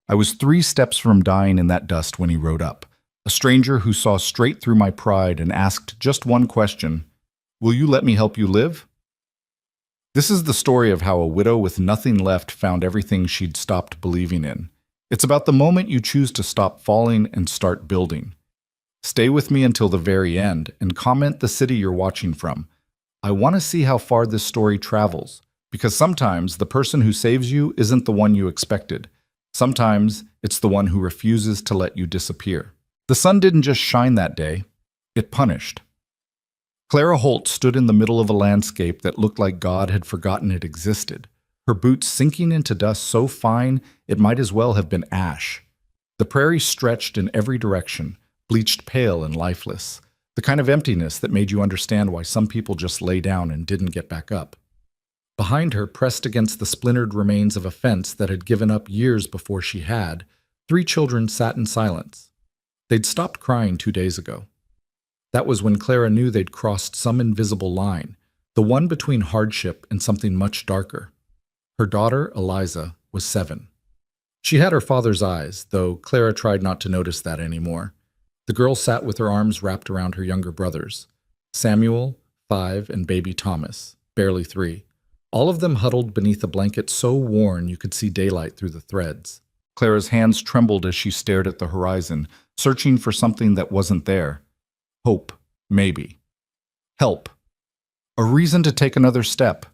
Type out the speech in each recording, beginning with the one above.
I was 3 steps from dying in that dust when he rode up. A stranger who saw straight through my pride and asked just one question: "Will you let me help you live?" This is the story of how a widow with nothing left found everything she'd stopped believing in. It's about the moment you choose to stop falling and start building. Stay with me until the very end and comment the city you're watching from. I want to see how far this story travels, because sometimes the person who saves you isn't the one you expected. Sometimes it's the one who refuses to let you disappear. The sun didn't just shine that day, it punished. Clara Holt stood in the middle of a landscape that looked like God had forgotten it existed, her boots sinking into dust so fine it might as well have been ash. The prairie stretched in every direction, bleached pale and lifeless, the kind of emptiness that made you understand why some people just lay down and didn't get back up. Behind her, pressed against the splintered remains of a fence that had given up years before she had, 3 children sat in silence. They'd stopped crying 2 days ago. That was when Clara knew they'd crossed some invisible line, the one between hardship and something much darker. Her daughter, Eliza, was 7. She had her father's eyes, though Clara tried not to notice that anymore. The girl sat with her arms wrapped around her younger brothers, Samuel, 5, and baby Thomas, barely 3. All of them huddled beneath a blanket so worn you could see daylight through the threads. Clara's hands trembled as she stared at the horizon, searching for something that wasn't there. Hope, maybe. Help. A reason to take another step.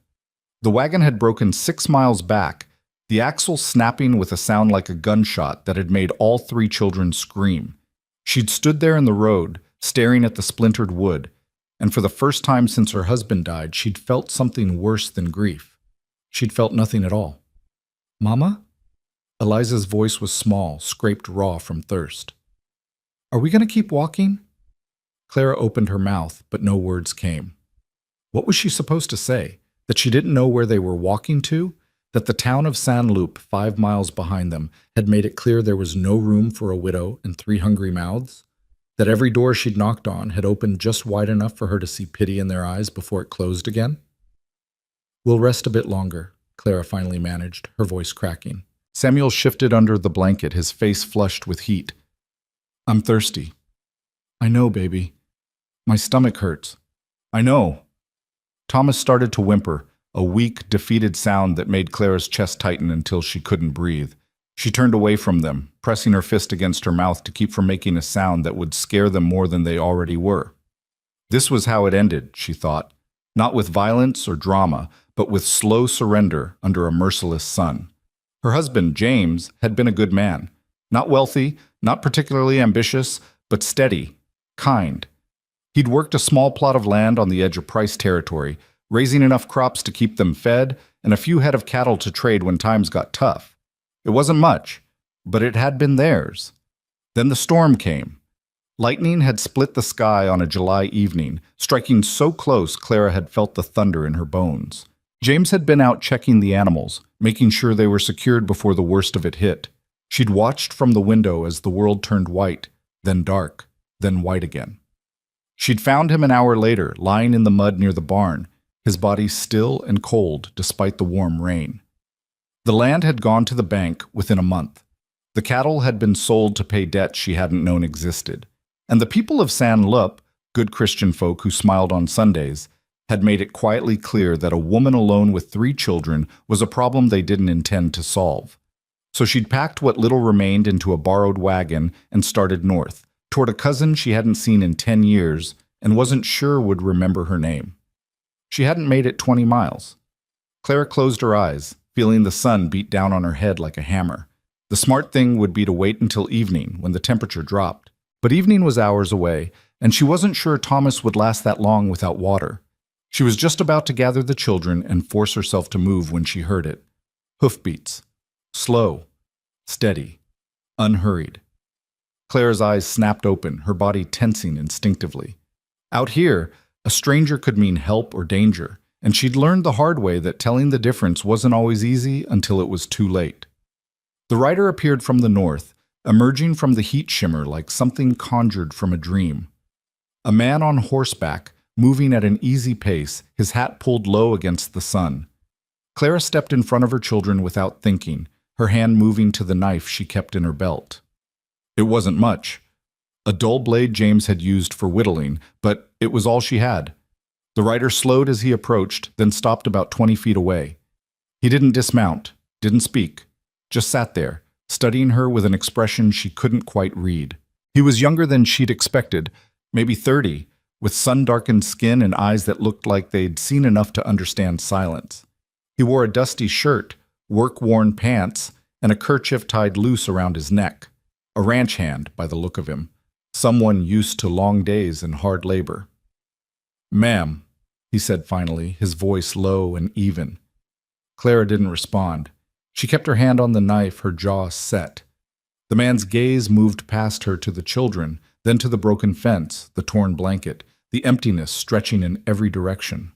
The wagon had broken 6 miles back, the axle snapping with a sound like a gunshot that had made all 3 children scream. She'd stood there in the road, staring at the splintered wood, and for the first time since her husband died, she'd felt something worse than grief. She'd felt nothing at all. "Mama?" Eliza's voice was small, scraped raw from thirst. "Are we going to keep walking?" Clara opened her mouth, but no words came. What was she supposed to say? That she didn't know where they were walking to? That the town of San Loup, 5 miles behind them, had made it clear there was no room for a widow and 3 hungry mouths? That every door she'd knocked on had opened just wide enough for her to see pity in their eyes before it closed again? "We'll rest a bit longer," Clara finally managed, her voice cracking. Samuel shifted under the blanket, his face flushed with heat. "I'm thirsty." "I know, baby. My stomach hurts." "I know." Thomas started to whimper, a weak, defeated sound that made Clara's chest tighten until she couldn't breathe. She turned away from them, pressing her fist against her mouth to keep from making a sound that would scare them more than they already were. This was how it ended, she thought, not with violence or drama, but with slow surrender under a merciless sun. Her husband, James, had been a good man. Not wealthy, not particularly ambitious, but steady, kind. He'd worked a small plot of land on the edge of Price territory, raising enough crops to keep them fed and a few head of cattle to trade when times got tough. It wasn't much, but it had been theirs. Then the storm came. Lightning had split the sky on a July evening, striking so close Clara had felt the thunder in her bones. James had been out checking the animals, making sure they were secured before the worst of it hit. She'd watched from the window as the world turned white, then dark, then white again. She'd found him an hour later, lying in the mud near the barn, his body still and cold despite the warm rain. The land had gone to the bank within a month. The cattle had been sold to pay debts she hadn't known existed. And the people of San Loup, good Christian folk who smiled on Sundays, had made it quietly clear that a woman alone with 3 children was a problem they didn't intend to solve. So she'd packed what little remained into a borrowed wagon and started north, toward a cousin she hadn't seen in 10 years and wasn't sure would remember her name. She hadn't made it 20 miles. Clara closed her eyes, feeling the sun beat down on her head like a hammer. The smart thing would be to wait until evening, when the temperature dropped. But evening was hours away, and she wasn't sure Thomas would last that long without water. She was just about to gather the children and force herself to move when she heard it. Hoofbeats. Slow. Steady. Unhurried. Clara's eyes snapped open, her body tensing instinctively. Out here, a stranger could mean help or danger, and she'd learned the hard way that telling the difference wasn't always easy until it was too late. The rider appeared from the north, emerging from the heat shimmer like something conjured from a dream. A man on horseback, moving at an easy pace, his hat pulled low against the sun. Clara stepped in front of her children without thinking, her hand moving to the knife she kept in her belt. It wasn't much. A dull blade James had used for whittling, but it was all she had. The rider slowed as he approached, then stopped about 20 feet away. He didn't dismount, didn't speak, just sat there, studying her with an expression she couldn't quite read. He was younger than she'd expected, maybe 30, with sun-darkened skin and eyes that looked like they'd seen enough to understand silence. He wore a dusty shirt, work-worn pants, and a kerchief tied loose around his neck. A ranch hand, by the look of him. Someone used to long days and hard labor. "Ma'am," he said finally, his voice low and even. Clara didn't respond. She kept her hand on the knife, her jaw set. The man's gaze moved past her to the children, then to the broken fence, the torn blanket, the emptiness stretching in every direction.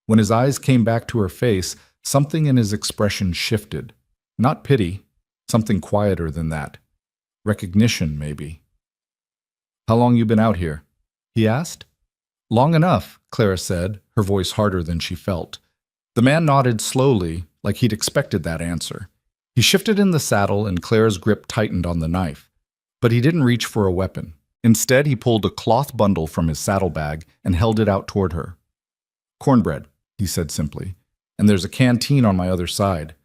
When his eyes came back to her face, something in his expression shifted. Not pity, something quieter than that. Recognition, maybe. "How long you been out here?" he asked. "Long enough," Clara said, her voice harder than she felt. The man nodded slowly, like he'd expected that answer. He shifted in the saddle and Clara's grip tightened on the knife. But he didn't reach for a weapon. Instead, he pulled a cloth bundle from his saddlebag and held it out toward her. "Cornbread," he said simply, "and there's a canteen on my other side.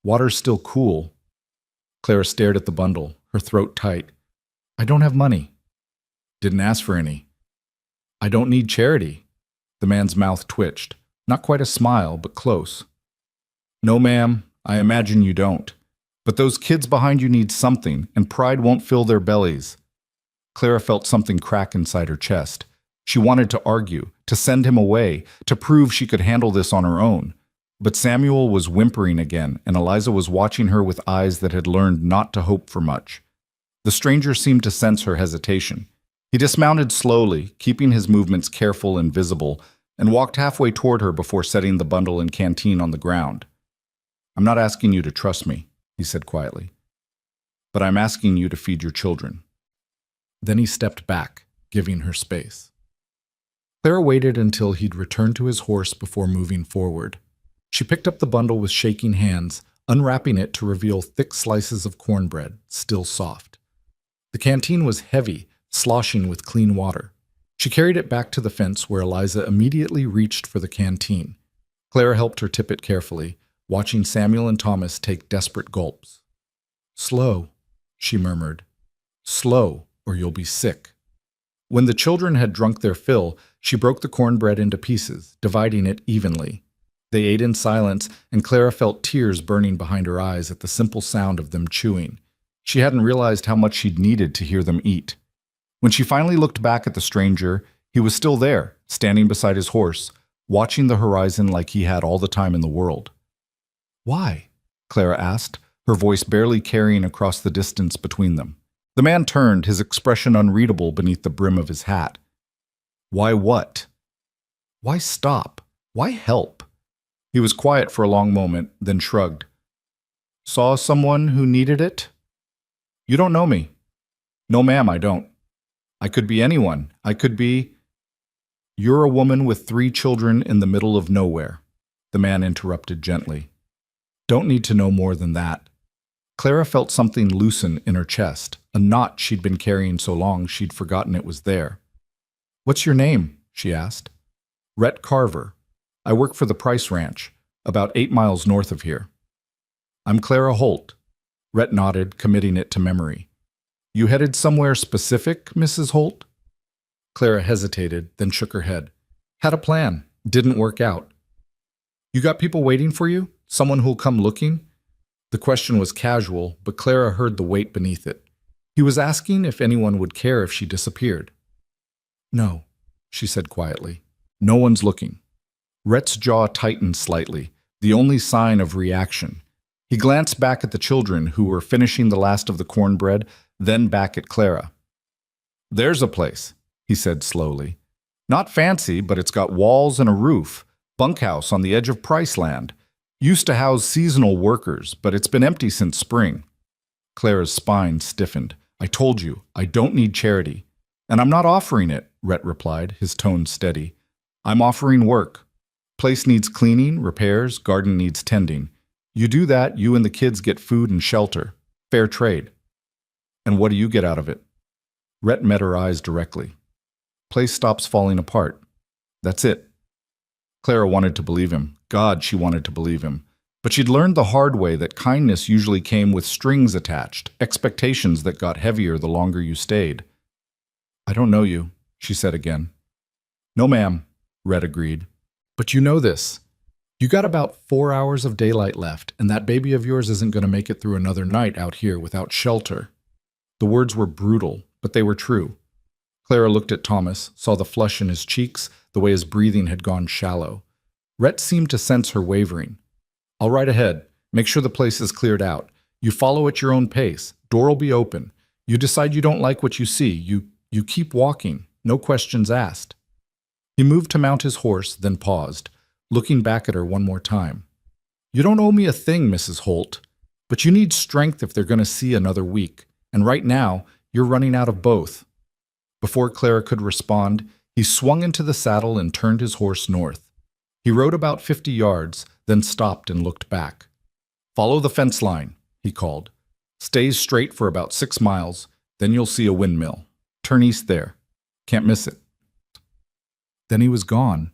Water's still cool." Clara stared at the bundle, her throat tight. "I don't have money." "Didn't ask for any." "I don't need charity." The man's mouth twitched. Not quite a smile, but close. "No, ma'am, I imagine you don't. But those kids behind you need something, and pride won't fill their bellies." Clara felt something crack inside her chest. She wanted to argue, to send him away, to prove she could handle this on her own. But Samuel was whimpering again, and Eliza was watching her with eyes that had learned not to hope for much. The stranger seemed to sense her hesitation. He dismounted slowly, keeping his movements careful and visible, and walked halfway toward her before setting the bundle and canteen on the ground. "I'm not asking you to trust me," he said quietly, "but I'm asking you to feed your children." Then he stepped back, giving her space. Clara waited until he'd returned to his horse before moving forward. She picked up the bundle with shaking hands, unwrapping it to reveal thick slices of cornbread, still soft. The canteen was heavy, sloshing with clean water. She carried it back to the fence where Eliza immediately reached for the canteen. Clara helped her tip it carefully, watching Samuel and Thomas take desperate gulps. "Slow," she murmured. "Slow, or you'll be sick." When the children had drunk their fill, she broke the cornbread into pieces, dividing it evenly. They ate in silence, and Clara felt tears burning behind her eyes at the simple sound of them chewing. She hadn't realized how much she'd needed to hear them eat. When she finally looked back at the stranger, he was still there, standing beside his horse, watching the horizon like he had all the time in the world. "Why?" Clara asked, her voice barely carrying across the distance between them. The man turned, his expression unreadable beneath the brim of his hat. "Why what? Why stop? Why help?" He was quiet for a long moment, then shrugged. "Saw someone who needed it?" "You don't know me." "No, ma'am, I don't. I could be anyone. I could be—" "You're a woman with 3 children in the middle of nowhere," the man interrupted gently. "Don't need to know more than that." Clara felt something loosen in her chest, a knot she'd been carrying so long she'd forgotten it was there. "What's your name?" she asked. "Rhett Carver. I work for the Price Ranch, about 8 miles north of here." "I'm Clara Holt." Rhett nodded, committing it to memory. "You headed somewhere specific, Mrs. Holt?" Clara hesitated, then shook her head. "Had a plan. Didn't work out." "You got people waiting for you? Someone who'll come looking?" The question was casual, but Clara heard the weight beneath it. He was asking if anyone would care if she disappeared. "No," she said quietly. "No one's looking." Rhett's jaw tightened slightly, the only sign of reaction. He glanced back at the children who were finishing the last of the cornbread, then back at Clara. "There's a place," he said slowly. "Not fancy, but it's got walls and a roof. Bunkhouse on the edge of Price Land. Used to house seasonal workers, but it's been empty since spring." Clara's spine stiffened. "I told you, I don't need charity." "And I'm not offering it," Rhett replied, his tone steady. "I'm offering work. Place needs cleaning, repairs, garden needs tending. You do that, you and the kids get food and shelter. Fair trade. And what do you get out of it? Rhett met her eyes directly. Place stops falling apart. That's it. Clara wanted to believe him. God, she wanted to believe him. But she'd learned the hard way that kindness usually came with strings attached, expectations that got heavier the longer you stayed. I don't know you, she said again. No, ma'am, Rhett agreed. But you know this. You got about 4 hours of daylight left, and that baby of yours isn't going to make it through another night out here without shelter. The words were brutal, but they were true. Clara looked at Thomas, saw the flush in his cheeks, the way his breathing had gone shallow. Rhett seemed to sense her wavering. I'll ride ahead. Make sure the place is cleared out. You follow at your own pace. Door will be open. You decide you don't like what you see. You keep walking. No questions asked. He moved to mount his horse, then paused, looking back at her one more time. You don't owe me a thing, Mrs. Holt, but you need strength if they're going to see another week. And right now, you're running out of both. Before Clara could respond, he swung into the saddle and turned his horse north. He rode about 50 yards, then stopped and looked back. Follow the fence line, he called. Stay straight for about 6 miles, then you'll see a windmill. Turn east there. Can't miss it. Then he was gone,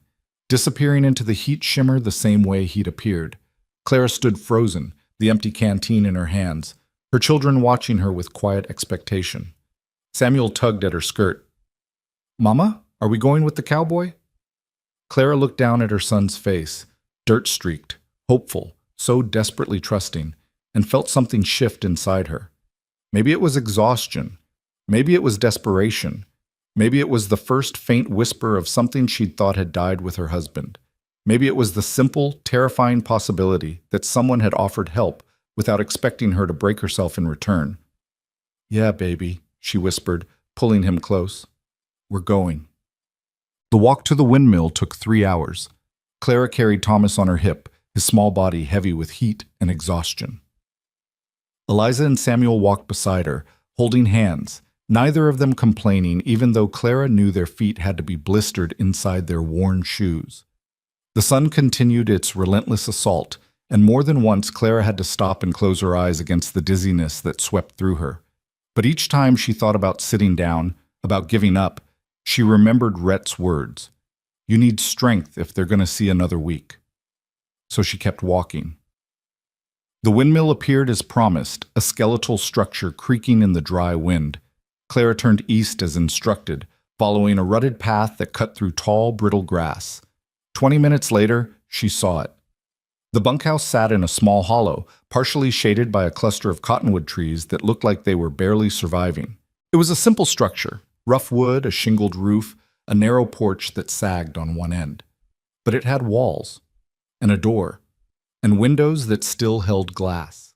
disappearing into the heat shimmer the same way he'd appeared. Clara stood frozen, the empty canteen in her hands, her children watching her with quiet expectation. Samuel tugged at her skirt. Mama, are we going with the cowboy? Clara looked down at her son's face, dirt-streaked, hopeful, so desperately trusting, and felt something shift inside her. Maybe it was exhaustion. Maybe it was desperation. Maybe it was the first faint whisper of something she'd thought had died with her husband. Maybe it was the simple, terrifying possibility that someone had offered help without expecting her to break herself in return. Yeah, baby, she whispered, pulling him close. We're going. The walk to the windmill took 3 hours. Clara carried Thomas on her hip, his small body heavy with heat and exhaustion. Eliza and Samuel walked beside her, holding hands, neither of them complaining, even though Clara knew their feet had to be blistered inside their worn shoes. The sun continued its relentless assault, and more than once Clara had to stop and close her eyes against the dizziness that swept through her. But each time she thought about sitting down, about giving up, she remembered Rhett's words. You need strength if they're going to see another week. So she kept walking. The windmill appeared as promised, a skeletal structure creaking in the dry wind. Clara turned east as instructed, following a rutted path that cut through tall, brittle grass. 20 minutes later, she saw it. The bunkhouse sat in a small hollow, partially shaded by a cluster of cottonwood trees that looked like they were barely surviving. It was a simple structure, rough wood, a shingled roof, a narrow porch that sagged on one end. But it had walls, and a door, and windows that still held glass.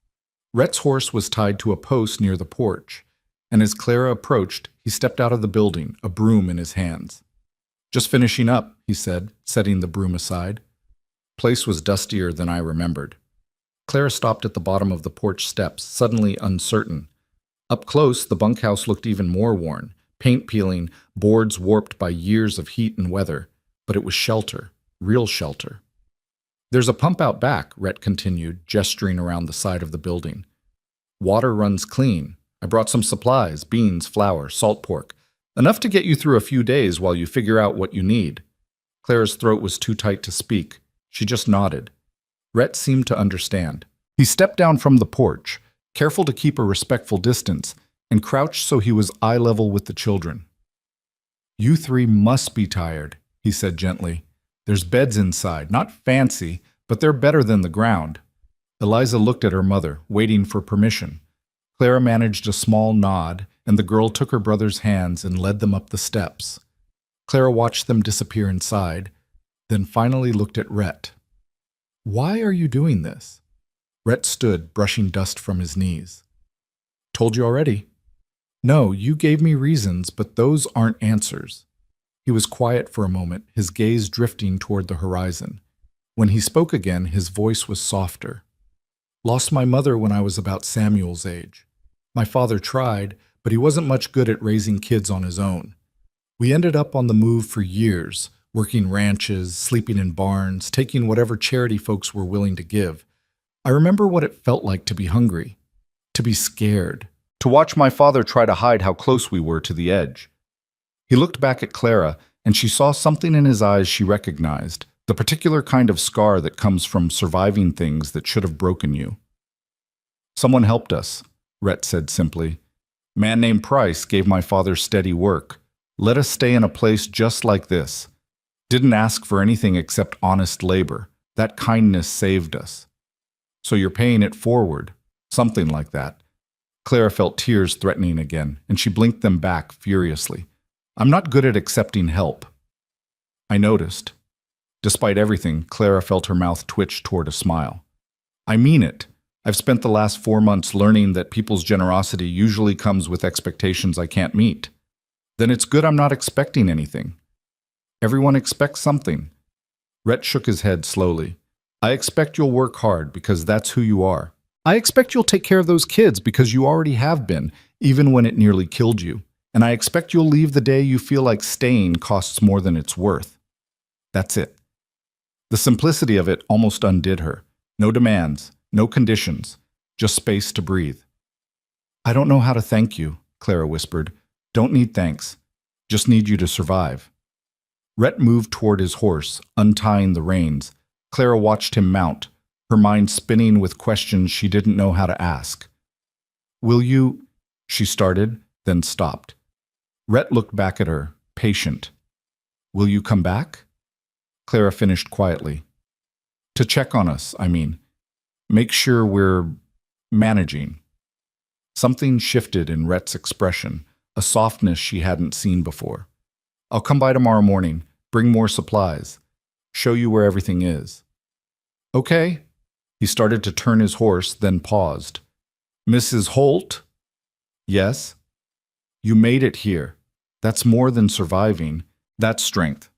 Rhett's horse was tied to a post near the porch, and as Clara approached, he stepped out of the building, a broom in his hands. Just finishing up, he said, setting the broom aside. Place was dustier than I remembered. Clara stopped at the bottom of the porch steps, suddenly uncertain. Up close, the bunkhouse looked even more worn, paint peeling, boards warped by years of heat and weather. But it was shelter, real shelter. There's a pump out back, Rhett continued, gesturing around the side of the building. Water runs clean. I brought some supplies, beans, flour, salt pork. Enough to get you through a few days while you figure out what you need. Clara's throat was too tight to speak. She just nodded. Rhett seemed to understand. He stepped down from the porch, careful to keep a respectful distance, and crouched so he was eye level with the children. You 3 must be tired, he said gently. There's beds inside, not fancy, but they're better than the ground. Eliza looked at her mother, waiting for permission. Clara managed a small nod, and the girl took her brother's hands and led them up the steps. Clara watched them disappear inside, then finally looked at Rhett. Why are you doing this? Rhett stood, brushing dust from his knees. Told you already. No, you gave me reasons, but those aren't answers. He was quiet for a moment, his gaze drifting toward the horizon. When he spoke again, his voice was softer. Lost my mother when I was about Samuel's age. My father tried, but he wasn't much good at raising kids on his own. We ended up on the move for years, working ranches, sleeping in barns, taking whatever charity folks were willing to give. I remember what it felt like to be hungry, to be scared, to watch my father try to hide how close we were to the edge. He looked back at Clara, and she saw something in his eyes she recognized, the particular kind of scar that comes from surviving things that should have broken you. Someone helped us, Rhett said simply. Man named Price gave my father steady work. Let us stay in a place just like this. Didn't ask for anything except honest labor. That kindness saved us. So you're paying it forward. Something like that. Clara felt tears threatening again, and she blinked them back furiously. I'm not good at accepting help. I noticed. Despite everything, Clara felt her mouth twitch toward a smile. I mean it. I've spent the last 4 months learning that people's generosity usually comes with expectations I can't meet. Then it's good I'm not expecting anything. Everyone expects something. Rhett shook his head slowly. I expect you'll work hard because that's who you are. I expect you'll take care of those kids because you already have been, even when it nearly killed you. And I expect you'll leave the day you feel like staying costs more than it's worth. That's it. The simplicity of it almost undid her. No demands, no conditions, just space to breathe. I don't know how to thank you, Clara whispered. Don't need thanks. Just need you to survive. Rhett moved toward his horse, untying the reins. Clara watched him mount, her mind spinning with questions she didn't know how to ask. Will you? She started, then stopped. Rhett looked back at her, patient. Will you come back? Clara finished quietly. To check on us, I mean. Make sure we're managing. Something shifted in Rhett's expression, a softness she hadn't seen before. I'll come by tomorrow morning, bring more supplies, show you where everything is. Okay. He started to turn his horse, then paused. Mrs. Holt? Yes. You made it here. That's more than surviving. That's strength.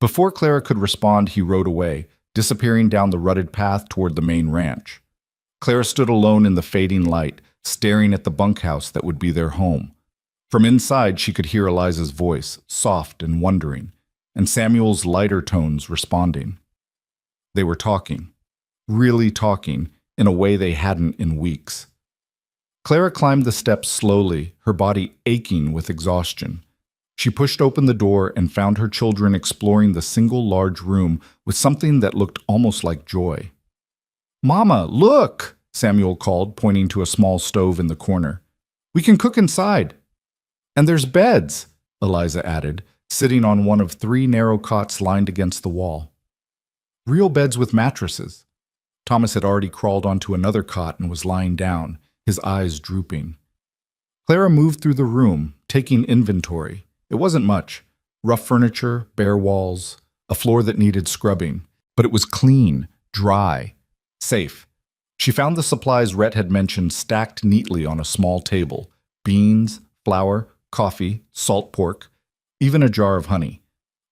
Before Clara could respond, he rode away, disappearing down the rutted path toward the main ranch. Clara stood alone in the fading light, staring at the bunkhouse that would be their home. From inside, she could hear Eliza's voice, soft and wondering, and Samuel's lighter tones responding. They were talking, really talking, in a way they hadn't in weeks. Clara climbed the steps slowly, her body aching with exhaustion. She pushed open the door and found her children exploring the single large room with something that looked almost like joy. Mama, look! Samuel called, pointing to a small stove in the corner. We can cook inside. And there's beds, Eliza added, sitting on one of 3 narrow cots lined against the wall. Real beds with mattresses. Thomas had already crawled onto another cot and was lying down, his eyes drooping. Clara moved through the room, taking inventory. It wasn't much. Rough furniture, bare walls, a floor that needed scrubbing. But it was clean, dry, safe. She found the supplies Rhett had mentioned stacked neatly on a small table. Beans, flour, coffee, salt pork, even a jar of honey.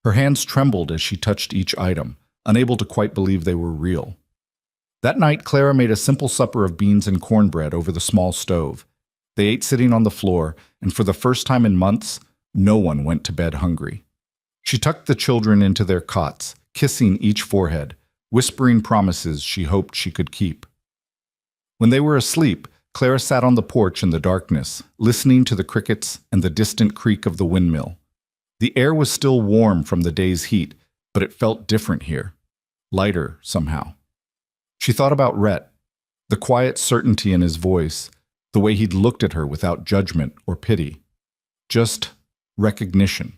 Her hands trembled as she touched each item, unable to quite believe they were real. That night, Clara made a simple supper of beans and cornbread over the small stove. They ate sitting on the floor, and for the first time in months, no one went to bed hungry. She tucked the children into their cots, kissing each forehead, whispering promises she hoped she could keep. When they were asleep, Clara sat on the porch in the darkness, listening to the crickets and the distant creak of the windmill. The air was still warm from the day's heat, but it felt different here, lighter somehow. She thought about Rhett, the quiet certainty in his voice, the way he'd looked at her without judgment or pity. Just recognition.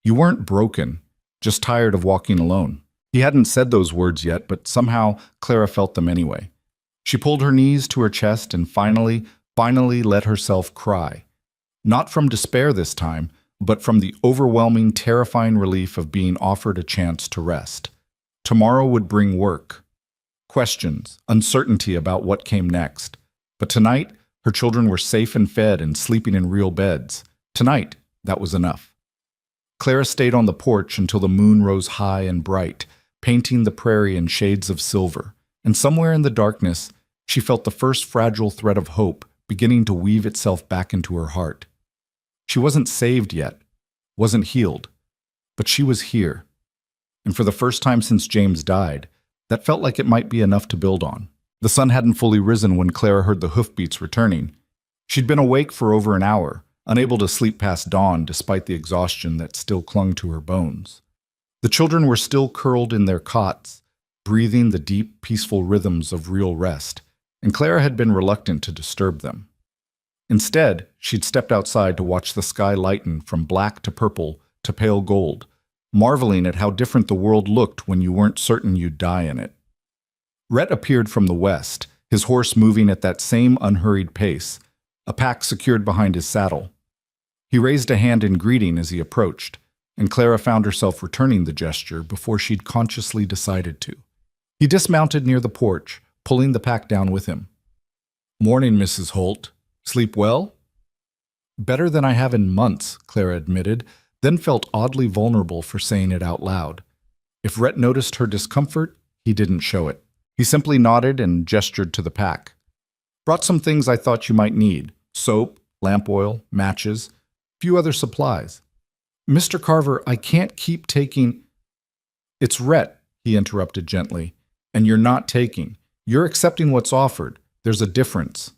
You weren't broken, just tired of walking alone. He hadn't said those words yet, but somehow Clara felt them anyway. She pulled her knees to her chest and finally let herself cry. Not from despair this time, but from the overwhelming, terrifying relief of being offered a chance to rest. Tomorrow would bring work, questions, uncertainty about what came next. But tonight, her children were safe and fed and sleeping in real beds. Tonight, that was enough. Clara stayed on the porch until the moon rose high and bright, painting the prairie in shades of silver. And somewhere in the darkness, she felt the first fragile thread of hope beginning to weave itself back into her heart. She wasn't saved yet, wasn't healed, but she was here. And for the first time since James died, that felt like it might be enough to build on. The sun hadn't fully risen when Clara heard the hoofbeats returning. She'd been awake for over an hour, unable to sleep past dawn despite the exhaustion that still clung to her bones. The children were still curled in their cots, breathing the deep, peaceful rhythms of real rest, and Clara had been reluctant to disturb them. Instead, she'd stepped outside to watch the sky lighten from black to purple to pale gold, marveling at how different the world looked when you weren't certain you'd die in it. Rhett appeared from the west, his horse moving at that same unhurried pace, a pack secured behind his saddle. He raised a hand in greeting as he approached, and Clara found herself returning the gesture before she'd consciously decided to. He dismounted near the porch, pulling the pack down with him. "Morning, Mrs. Holt. Sleep well?" "Better than I have in months," Clara admitted, then felt oddly vulnerable for saying it out loud. If Rhett noticed her discomfort, he didn't show it. He simply nodded and gestured to the pack. "Brought some things I thought you might need. Soap, lamp oil, matches, few other supplies." "Mr. Carver, I can't keep taking—" "It's Rhett," he interrupted gently, "and you're not taking. You're accepting what's offered. There's a difference."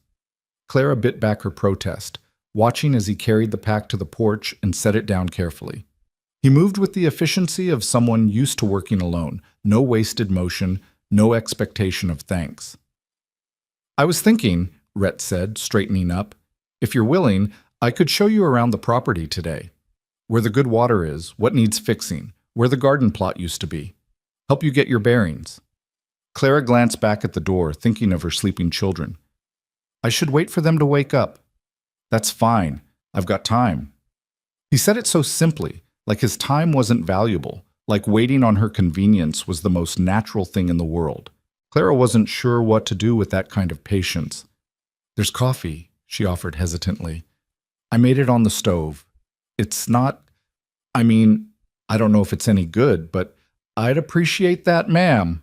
Clara bit back her protest, watching as he carried the pack to the porch and set it down carefully. He moved with the efficiency of someone used to working alone, no wasted motion, no expectation of thanks. "I was thinking," Rhett said, straightening up, "if you're willing, I could show you around the property today. Where the good water is, what needs fixing, where the garden plot used to be. Help you get your bearings." Clara glanced back at the door, thinking of her sleeping children. "I should wait for them to wake up." "That's fine. I've got time." He said it so simply, like his time wasn't valuable, like waiting on her convenience was the most natural thing in the world. Clara wasn't sure what to do with that kind of patience. "There's coffee," she offered hesitantly. "I made it on the stove. It's not— I don't know if it's any good, but I'd appreciate that, ma'am."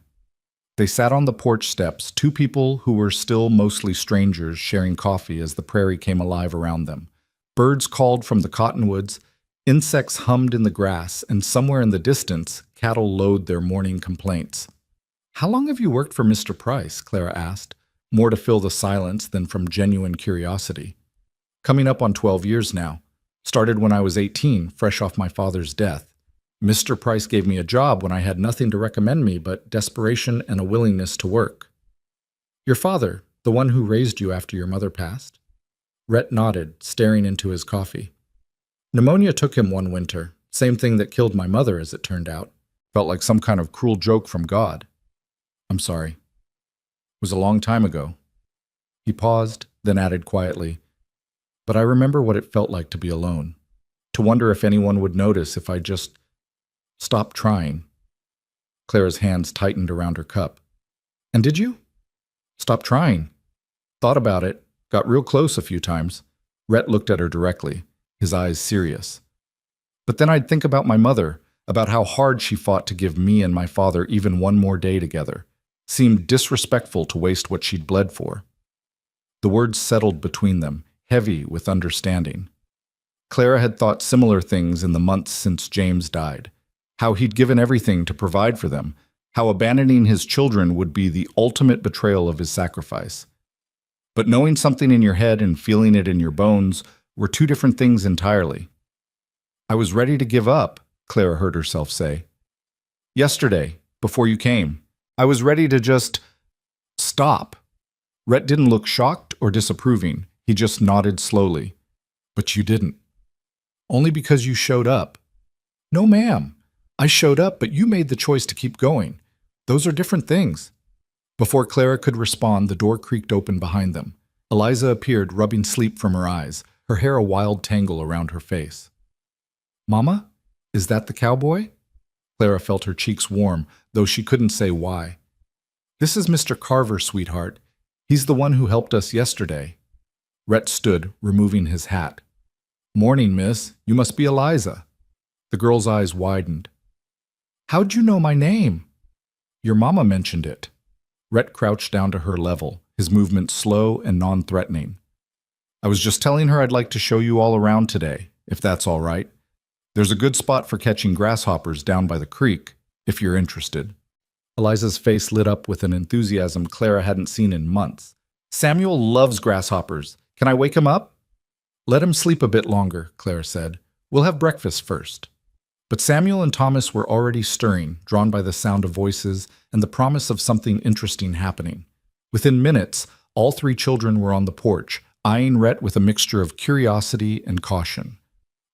They sat on the porch steps, two people who were still mostly strangers sharing coffee as the prairie came alive around them. Birds called from the cottonwoods, insects hummed in the grass, and somewhere in the distance, cattle lowed their morning complaints. "How long have you worked for Mr. Price?" Clara asked, more to fill the silence than from genuine curiosity. "Coming up on 12 years now. Started when I was 18, fresh off my father's death. Mr. Price gave me a job when I had nothing to recommend me but desperation and a willingness to work." "Your father, the one who raised you after your mother passed?" Rhett nodded, staring into his coffee. "Pneumonia took him one winter, same thing that killed my mother, as it turned out. Felt like some kind of cruel joke from God." "I'm sorry. It was a long time ago." He paused, then added quietly, "But I remember what it felt like to be alone, to wonder if anyone would notice if I just stopped trying." Clara's hands tightened around her cup. "And did you?" "Stopped trying. Thought about it, got real close a few times." Rhett looked at her directly, his eyes serious. "But then I'd think about my mother, about how hard she fought to give me and my father even one more day together. Seemed disrespectful to waste what she'd bled for." The words settled between them, heavy with understanding. Clara had thought similar things in the months since James died. How he'd given everything to provide for them, how abandoning his children would be the ultimate betrayal of his sacrifice. But knowing something in your head and feeling it in your bones were two different things entirely. "I was ready to give up," Clara heard herself say. "Yesterday, before you came. I was ready to just stop." Rhett didn't look shocked or disapproving. He just nodded slowly. "But you didn't." "Only because you showed up." "No, ma'am. I showed up, but you made the choice to keep going. Those are different things." Before Clara could respond, the door creaked open behind them. Eliza appeared, rubbing sleep from her eyes, her hair a wild tangle around her face. "Mama? Is that the cowboy?" Clara felt her cheeks warm, though she couldn't say why. "This is Mr. Carver, sweetheart. He's the one who helped us yesterday." Rhett stood, removing his hat. "Morning, miss. You must be Eliza." The girl's eyes widened. "How'd you know my name?" "Your mama mentioned it." Rhett crouched down to her level, his movements slow and non-threatening. "I was just telling her I'd like to show you all around today, if that's all right. There's a good spot for catching grasshoppers down by the creek, if you're interested." Eliza's face lit up with an enthusiasm Clara hadn't seen in months. Samuel loves grasshoppers. Can I wake him up? Let him sleep a bit longer, Clara said. We'll have breakfast first. But Samuel and Thomas were already stirring, drawn by the sound of voices and the promise of something interesting happening. Within minutes, all three children were on the porch, eyeing Rhett with a mixture of curiosity and caution.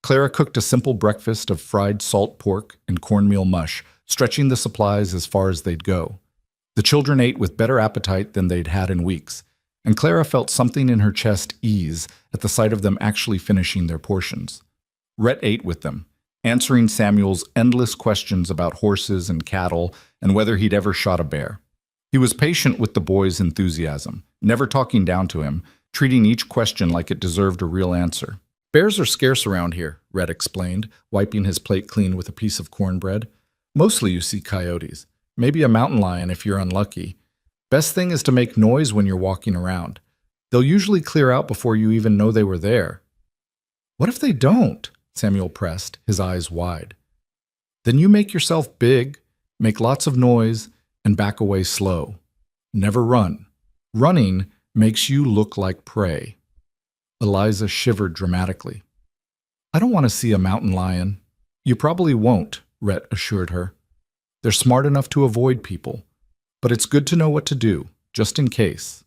Clara cooked a simple breakfast of fried salt pork and cornmeal mush, stretching the supplies as far as they'd go. The children ate with better appetite than they'd had in weeks, and Clara felt something in her chest ease at the sight of them actually finishing their portions. Rhett ate with them, answering Samuel's endless questions about horses and cattle and whether he'd ever shot a bear. He was patient with the boy's enthusiasm, never talking down to him, treating each question like it deserved a real answer. Bears are scarce around here, Rhett explained, wiping his plate clean with a piece of cornbread. Mostly you see coyotes, maybe a mountain lion if you're unlucky. Best thing is to make noise when you're walking around. They'll usually clear out before you even know they were there. What if they don't? Samuel pressed, his eyes wide. Then you make yourself big, make lots of noise, and back away slow. Never run. Running makes you look like prey. Eliza shivered dramatically. I don't want to see a mountain lion. You probably won't, Rhett assured her. They're smart enough to avoid people, but it's good to know what to do, just in case.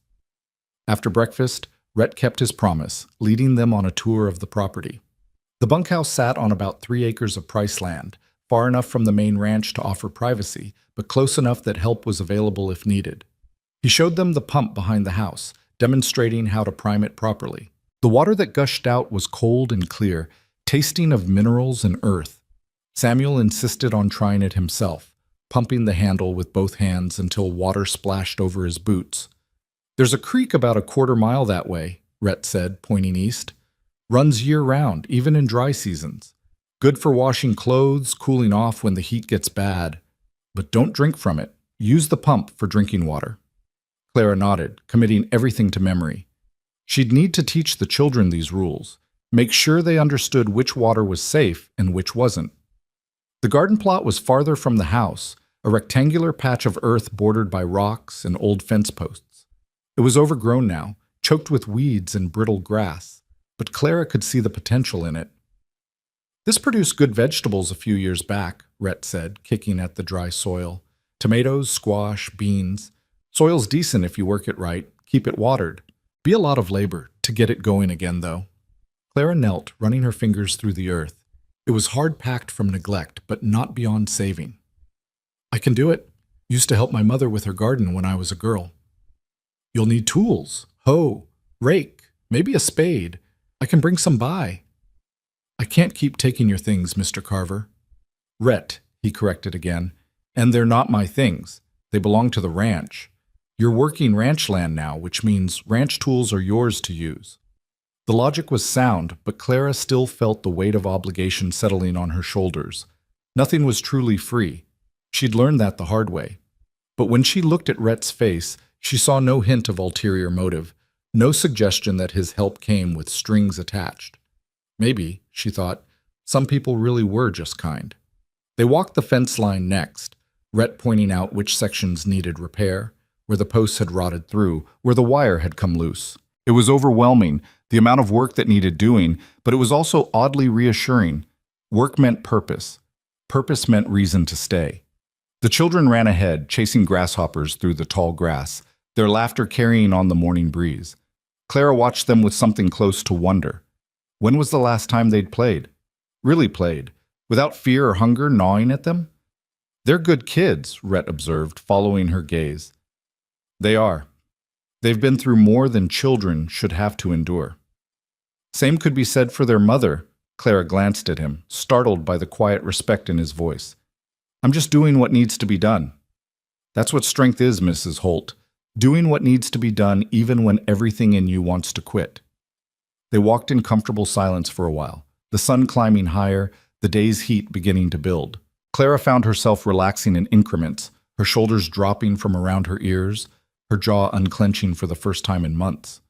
After breakfast, Rhett kept his promise, leading them on a tour of the property. The bunkhouse sat on about 3 acres of price land, far enough from the main ranch to offer privacy, but close enough that help was available if needed. He showed them the pump behind the house, demonstrating how to prime it properly. The water that gushed out was cold and clear, tasting of minerals and earth. Samuel insisted on trying it himself, pumping the handle with both hands until water splashed over his boots. There's a creek about a quarter mile that way, Rhett said, pointing east. Runs year-round, even in dry seasons. Good for washing clothes, cooling off when the heat gets bad. But don't drink from it. Use the pump for drinking water. Clara nodded, committing everything to memory. She'd need to teach the children these rules, make sure they understood which water was safe and which wasn't. The garden plot was farther from the house, a rectangular patch of earth bordered by rocks and old fence posts. It was overgrown now, choked with weeds and brittle grass, but Clara could see the potential in it. This produced good vegetables a few years back, Rhett said, kicking at the dry soil. Tomatoes, squash, beans. Soil's decent if you work it right, keep it watered. Be a lot of labor to get it going again, though. Clara knelt, running her fingers through the earth. It was hard-packed from neglect, but not beyond saving. I can do it. Used to help my mother with her garden when I was a girl. You'll need tools, hoe, rake, maybe a spade. I can bring some by. I can't keep taking your things, Mr. Carver. Rhett, he corrected again, and they're not my things. They belong to the ranch. You're working ranch land now, which means ranch tools are yours to use. The logic was sound, but Clara still felt the weight of obligation settling on her shoulders. Nothing was truly free. She'd learned that the hard way. But when she looked at Rhett's face, she saw no hint of ulterior motive, no suggestion that his help came with strings attached. Maybe, she thought, some people really were just kind. They walked the fence line next, Rhett pointing out which sections needed repair, where the posts had rotted through, where the wire had come loose. It was overwhelming, the amount of work that needed doing, but it was also oddly reassuring. Work meant purpose. Purpose meant reason to stay. The children ran ahead, chasing grasshoppers through the tall grass, their laughter carrying on the morning breeze. Clara watched them with something close to wonder. When was the last time they'd played? Really played, without fear or hunger gnawing at them? They're good kids, Rhett observed, following her gaze. They are. They've been through more than children should have to endure. Same could be said for their mother. Clara glanced at him, startled by the quiet respect in his voice. I'm just doing what needs to be done. That's what strength is, Mrs. Holt. Doing what needs to be done even when everything in you wants to quit. They walked in comfortable silence for a while, the sun climbing higher, the day's heat beginning to build. Clara found herself relaxing in increments, her shoulders dropping from around her ears, her jaw unclenching for the first time in months.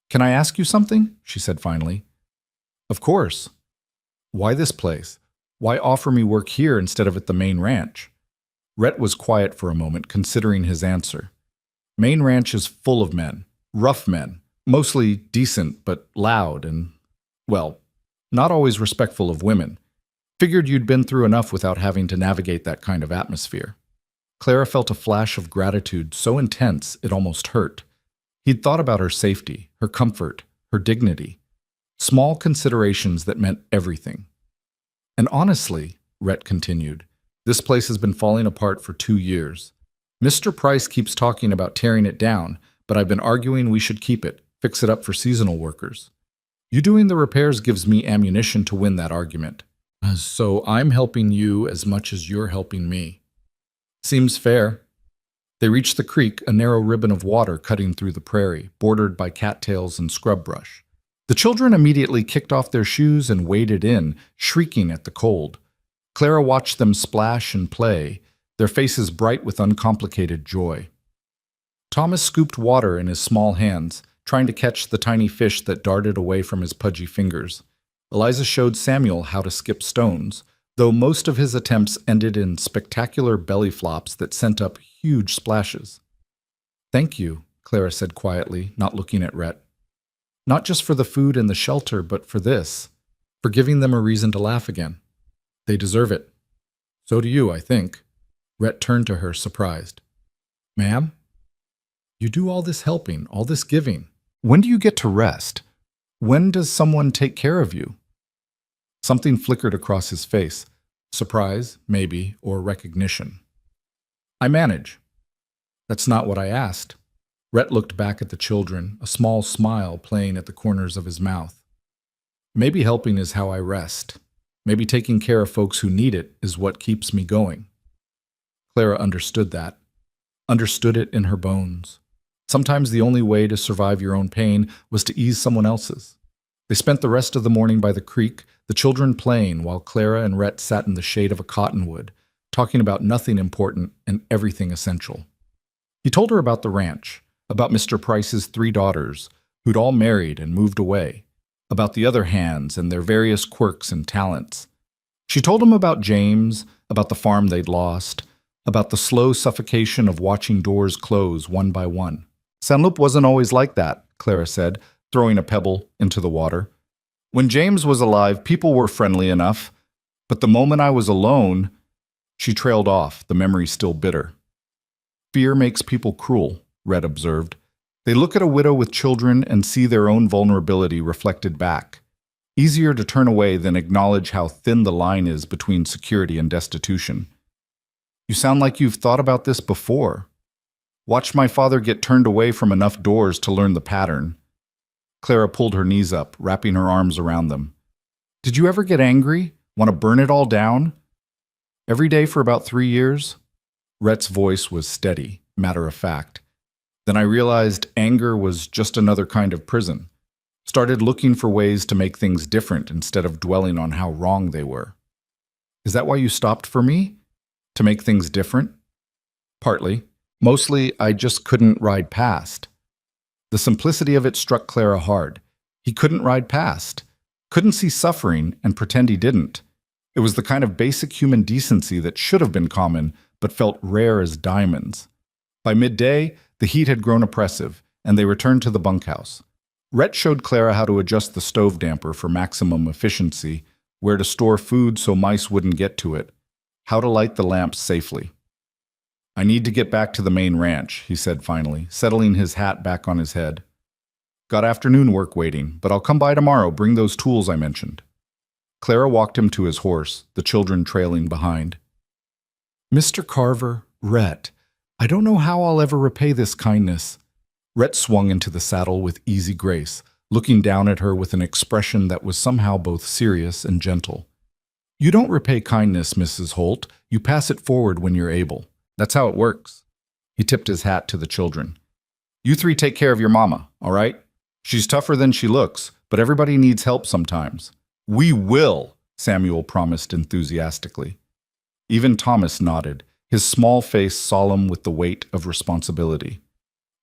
Can I ask you something? She said finally. Of course. Why this place? Why offer me work here instead of at the main ranch? Rhett was quiet for a moment, considering his answer. Main Ranch is full of men, rough men, mostly decent but loud and, well, not always respectful of women. Figured you'd been through enough without having to navigate that kind of atmosphere. Clara felt a flash of gratitude so intense it almost hurt. He'd thought about her safety, her comfort, her dignity. Small considerations that meant everything. And honestly, Rhett continued, this place has been falling apart for 2 years. Mr. Price keeps talking about tearing it down, but I've been arguing we should keep it, fix it up for seasonal workers. You doing the repairs gives me ammunition to win that argument. So I'm helping you as much as you're helping me. Seems fair. They reached the creek, a narrow ribbon of water cutting through the prairie, bordered by cattails and scrub brush. The children immediately kicked off their shoes and waded in, shrieking at the cold. Clara watched them splash and play, their faces bright with uncomplicated joy. Thomas scooped water in his small hands, trying to catch the tiny fish that darted away from his pudgy fingers. Eliza showed Samuel how to skip stones, though most of his attempts ended in spectacular belly flops that sent up huge splashes. Thank you, Clara said quietly, not looking at Rhett. Not just for the food and the shelter, but for this, for giving them a reason to laugh again. They deserve it. So do you, I think. Rhett turned to her, surprised. Ma'am? You do all this helping, all this giving. When do you get to rest? When does someone take care of you? Something flickered across his face. Surprise, maybe, or recognition. I manage. That's not what I asked. Rhett looked back at the children, a small smile playing at the corners of his mouth. Maybe helping is how I rest. Maybe taking care of folks who need it is what keeps me going. Clara understood that. Understood it in her bones. Sometimes the only way to survive your own pain was to ease someone else's. They spent the rest of the morning by the creek, the children playing while Clara and Rhett sat in the shade of a cottonwood, talking about nothing important and everything essential. He told her about the ranch, about Mr. Price's 3 daughters, who'd all married and moved away, about the other hands and their various quirks and talents. She told him about James, about the farm they'd lost, about the slow suffocation of watching doors close one by one. St. Loup wasn't always like that, Clara said, throwing a pebble into the water. When James was alive, people were friendly enough, but the moment I was alone, she trailed off, the memory still bitter. Fear makes people cruel, Rhett observed. They look at a widow with children and see their own vulnerability reflected back. Easier to turn away than acknowledge how thin the line is between security and destitution. You sound like you've thought about this before. Watched my father get turned away from enough doors to learn the pattern. Clara pulled her knees up, wrapping her arms around them. Did you ever get angry? Want to burn it all down? Every day for about 3 years? Rhett's voice was steady, matter of fact. Then I realized anger was just another kind of prison. Started looking for ways to make things different instead of dwelling on how wrong they were. Is that why you stopped for me? To make things different? Partly. Mostly, I just couldn't ride past. The simplicity of it struck Clara hard. He couldn't ride past. Couldn't see suffering and pretend he didn't. It was the kind of basic human decency that should have been common, but felt rare as diamonds. By midday, the heat had grown oppressive, and they returned to the bunkhouse. Rhett showed Clara how to adjust the stove damper for maximum efficiency, where to store food so mice wouldn't get to it, how to light the lamps safely. I need to get back to the main ranch, he said finally, settling his hat back on his head. Got afternoon work waiting, but I'll come by tomorrow, bring those tools I mentioned. Clara walked him to his horse, the children trailing behind. Mr. Carver, Rhett, I don't know how I'll ever repay this kindness. Rhett swung into the saddle with easy grace, looking down at her with an expression that was somehow both serious and gentle. You don't repay kindness, Mrs. Holt. You pass it forward when you're able. That's how it works. He tipped his hat to the children. You 3 take care of your mama, all right? She's tougher than she looks, but everybody needs help sometimes. We will, Samuel promised enthusiastically. Even Thomas nodded, his small face solemn with the weight of responsibility.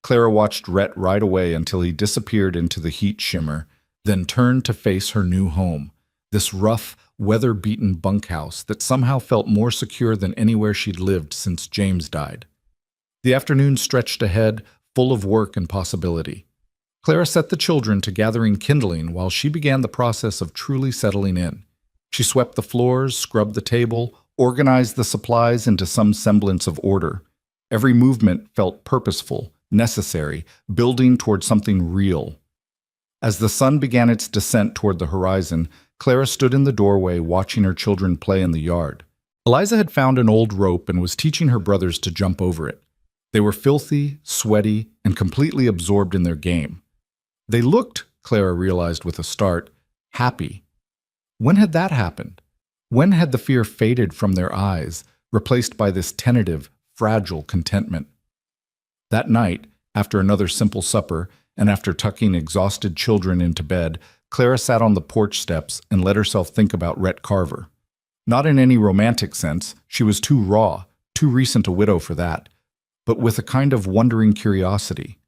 Clara watched Rhett ride away until he disappeared into the heat shimmer, then turned to face her new home, this rough, weather-beaten bunkhouse that somehow felt more secure than anywhere she'd lived since James died. The afternoon stretched ahead, full of work and possibility. Clara set the children to gathering kindling while she began the process of truly settling in. She swept the floors, scrubbed the table, organized the supplies into some semblance of order. Every movement felt purposeful, necessary, building toward something real. As the sun began its descent toward the horizon, Clara stood in the doorway watching her children play in the yard. Eliza had found an old rope and was teaching her brothers to jump over it. They were filthy, sweaty, and completely absorbed in their game. They looked, Clara realized with a start, happy. When had that happened? When had the fear faded from their eyes, replaced by this tentative, fragile contentment? That night, after another simple supper, and after tucking exhausted children into bed, Clara sat on the porch steps and let herself think about Rhett Carver. Not in any romantic sense, she was too raw, too recent a widow for that, but with a kind of wondering curiosity.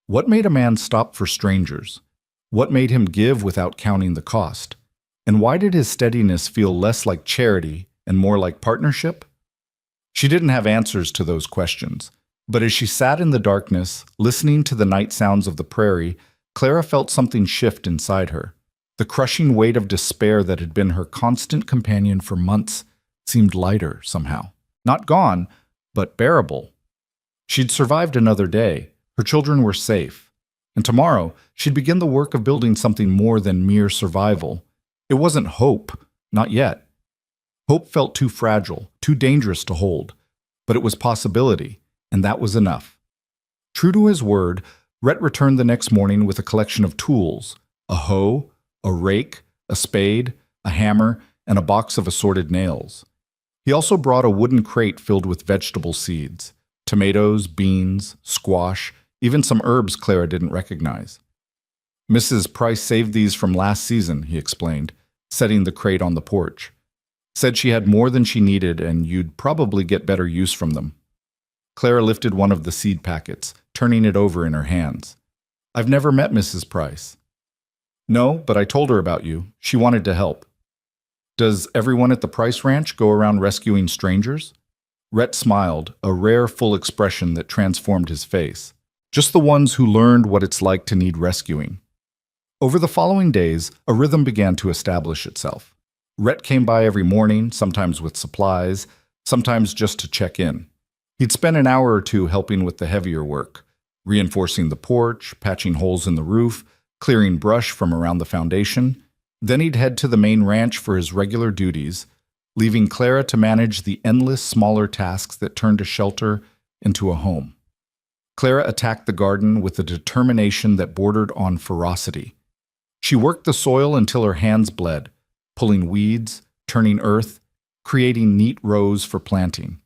What made a man stop for strangers? What made him give without counting the cost? And why did his steadiness feel less like charity and more like partnership? She didn't have answers to those questions, but as she sat in the darkness, listening to the night sounds of the prairie, Clara felt something shift inside her. The crushing weight of despair that had been her constant companion for months seemed lighter somehow. Not gone, but bearable. She'd survived another day. Her children were safe. And tomorrow, she'd begin the work of building something more than mere survival. It wasn't hope, not yet. Hope felt too fragile, too dangerous to hold. But it was possibility, and that was enough. True to his word, Rhett returned the next morning with a collection of tools: a hoe, a rake, a spade, a hammer, and a box of assorted nails. He also brought a wooden crate filled with vegetable seeds: tomatoes, beans, squash, even some herbs Clara didn't recognize. Mrs. Price saved these from last season, he explained, setting the crate on the porch. Said she had more than she needed and you'd probably get better use from them. Clara lifted one of the seed packets, turning it over in her hands. I've never met Mrs. Price. No, but I told her about you. She wanted to help. Does everyone at the Price Ranch go around rescuing strangers? Rhett smiled, a rare, full expression that transformed his face. Just the ones who learned what it's like to need rescuing. Over the following days, a rhythm began to establish itself. Rhett came by every morning, sometimes with supplies, sometimes just to check in. He'd spend an hour or two helping with the heavier work, reinforcing the porch, patching holes in the roof, clearing brush from around the foundation. Then he'd head to the main ranch for his regular duties, leaving Clara to manage the endless smaller tasks that turned a shelter into a home. Clara attacked the garden with a determination that bordered on ferocity. She worked the soil until her hands bled, pulling weeds, turning earth, creating neat rows for planting.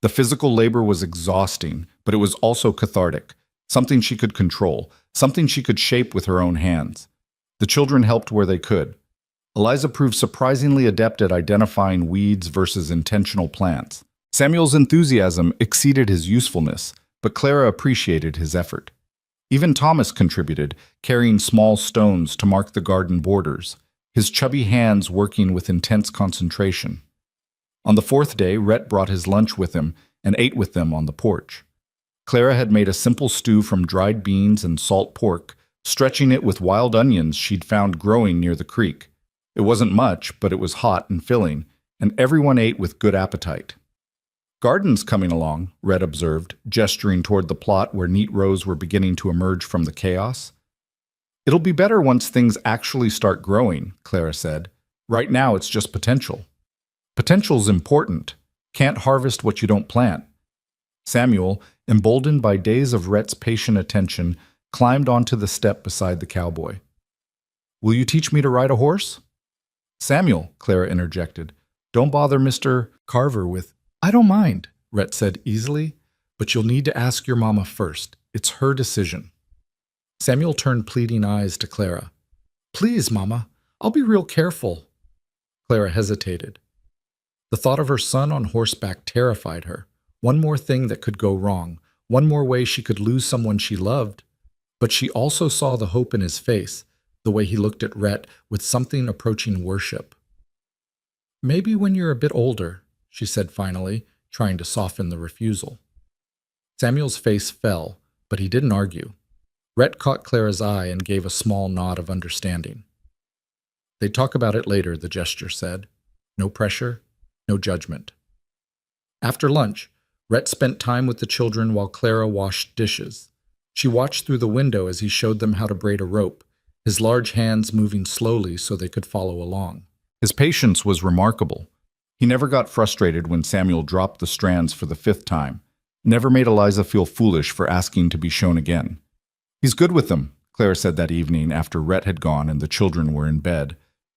The physical labor was exhausting, but it was also cathartic, something she could control, something she could shape with her own hands. The children helped where they could. Eliza proved surprisingly adept at identifying weeds versus intentional plants. Samuel's enthusiasm exceeded his usefulness, but Clara appreciated his effort. Even Thomas contributed, carrying small stones to mark the garden borders, his chubby hands working with intense concentration. On the fourth day, Rhett brought his lunch with him and ate with them on the porch. Clara had made a simple stew from dried beans and salt pork, stretching it with wild onions she'd found growing near the creek. It wasn't much, but it was hot and filling, and everyone ate with good appetite. Garden's coming along, Rhett observed, gesturing toward the plot where neat rows were beginning to emerge from the chaos. It'll be better once things actually start growing, Clara said. Right now it's just potential. Potential's important. Can't harvest what you don't plant. Samuel, emboldened by days of Rhett's patient attention, climbed onto the step beside the cowboy. Will you teach me to ride a horse? Samuel, Clara interjected, don't bother Mr. Carver with... I don't mind, Rhett said easily, but you'll need to ask your mama first. It's her decision. Samuel turned pleading eyes to Clara. Please, Mama, I'll be real careful. Clara hesitated. The thought of her son on horseback terrified her. One more thing that could go wrong, one more way she could lose someone she loved. But she also saw the hope in his face, the way he looked at Rhett with something approaching worship. "Maybe when you're a bit older," she said finally, trying to soften the refusal. Samuel's face fell, but he didn't argue. Rhett caught Clara's eye and gave a small nod of understanding. "They'd talk about it later," the gesture said. "No pressure, no judgment." After lunch, Rhett spent time with the children while Clara washed dishes. She watched through the window as he showed them how to braid a rope, his large hands moving slowly so they could follow along. His patience was remarkable. He never got frustrated when Samuel dropped the strands for the 5th time, never made Eliza feel foolish for asking to be shown again. "He's good with them," Clara said that evening after Rhett had gone and the children were in bed.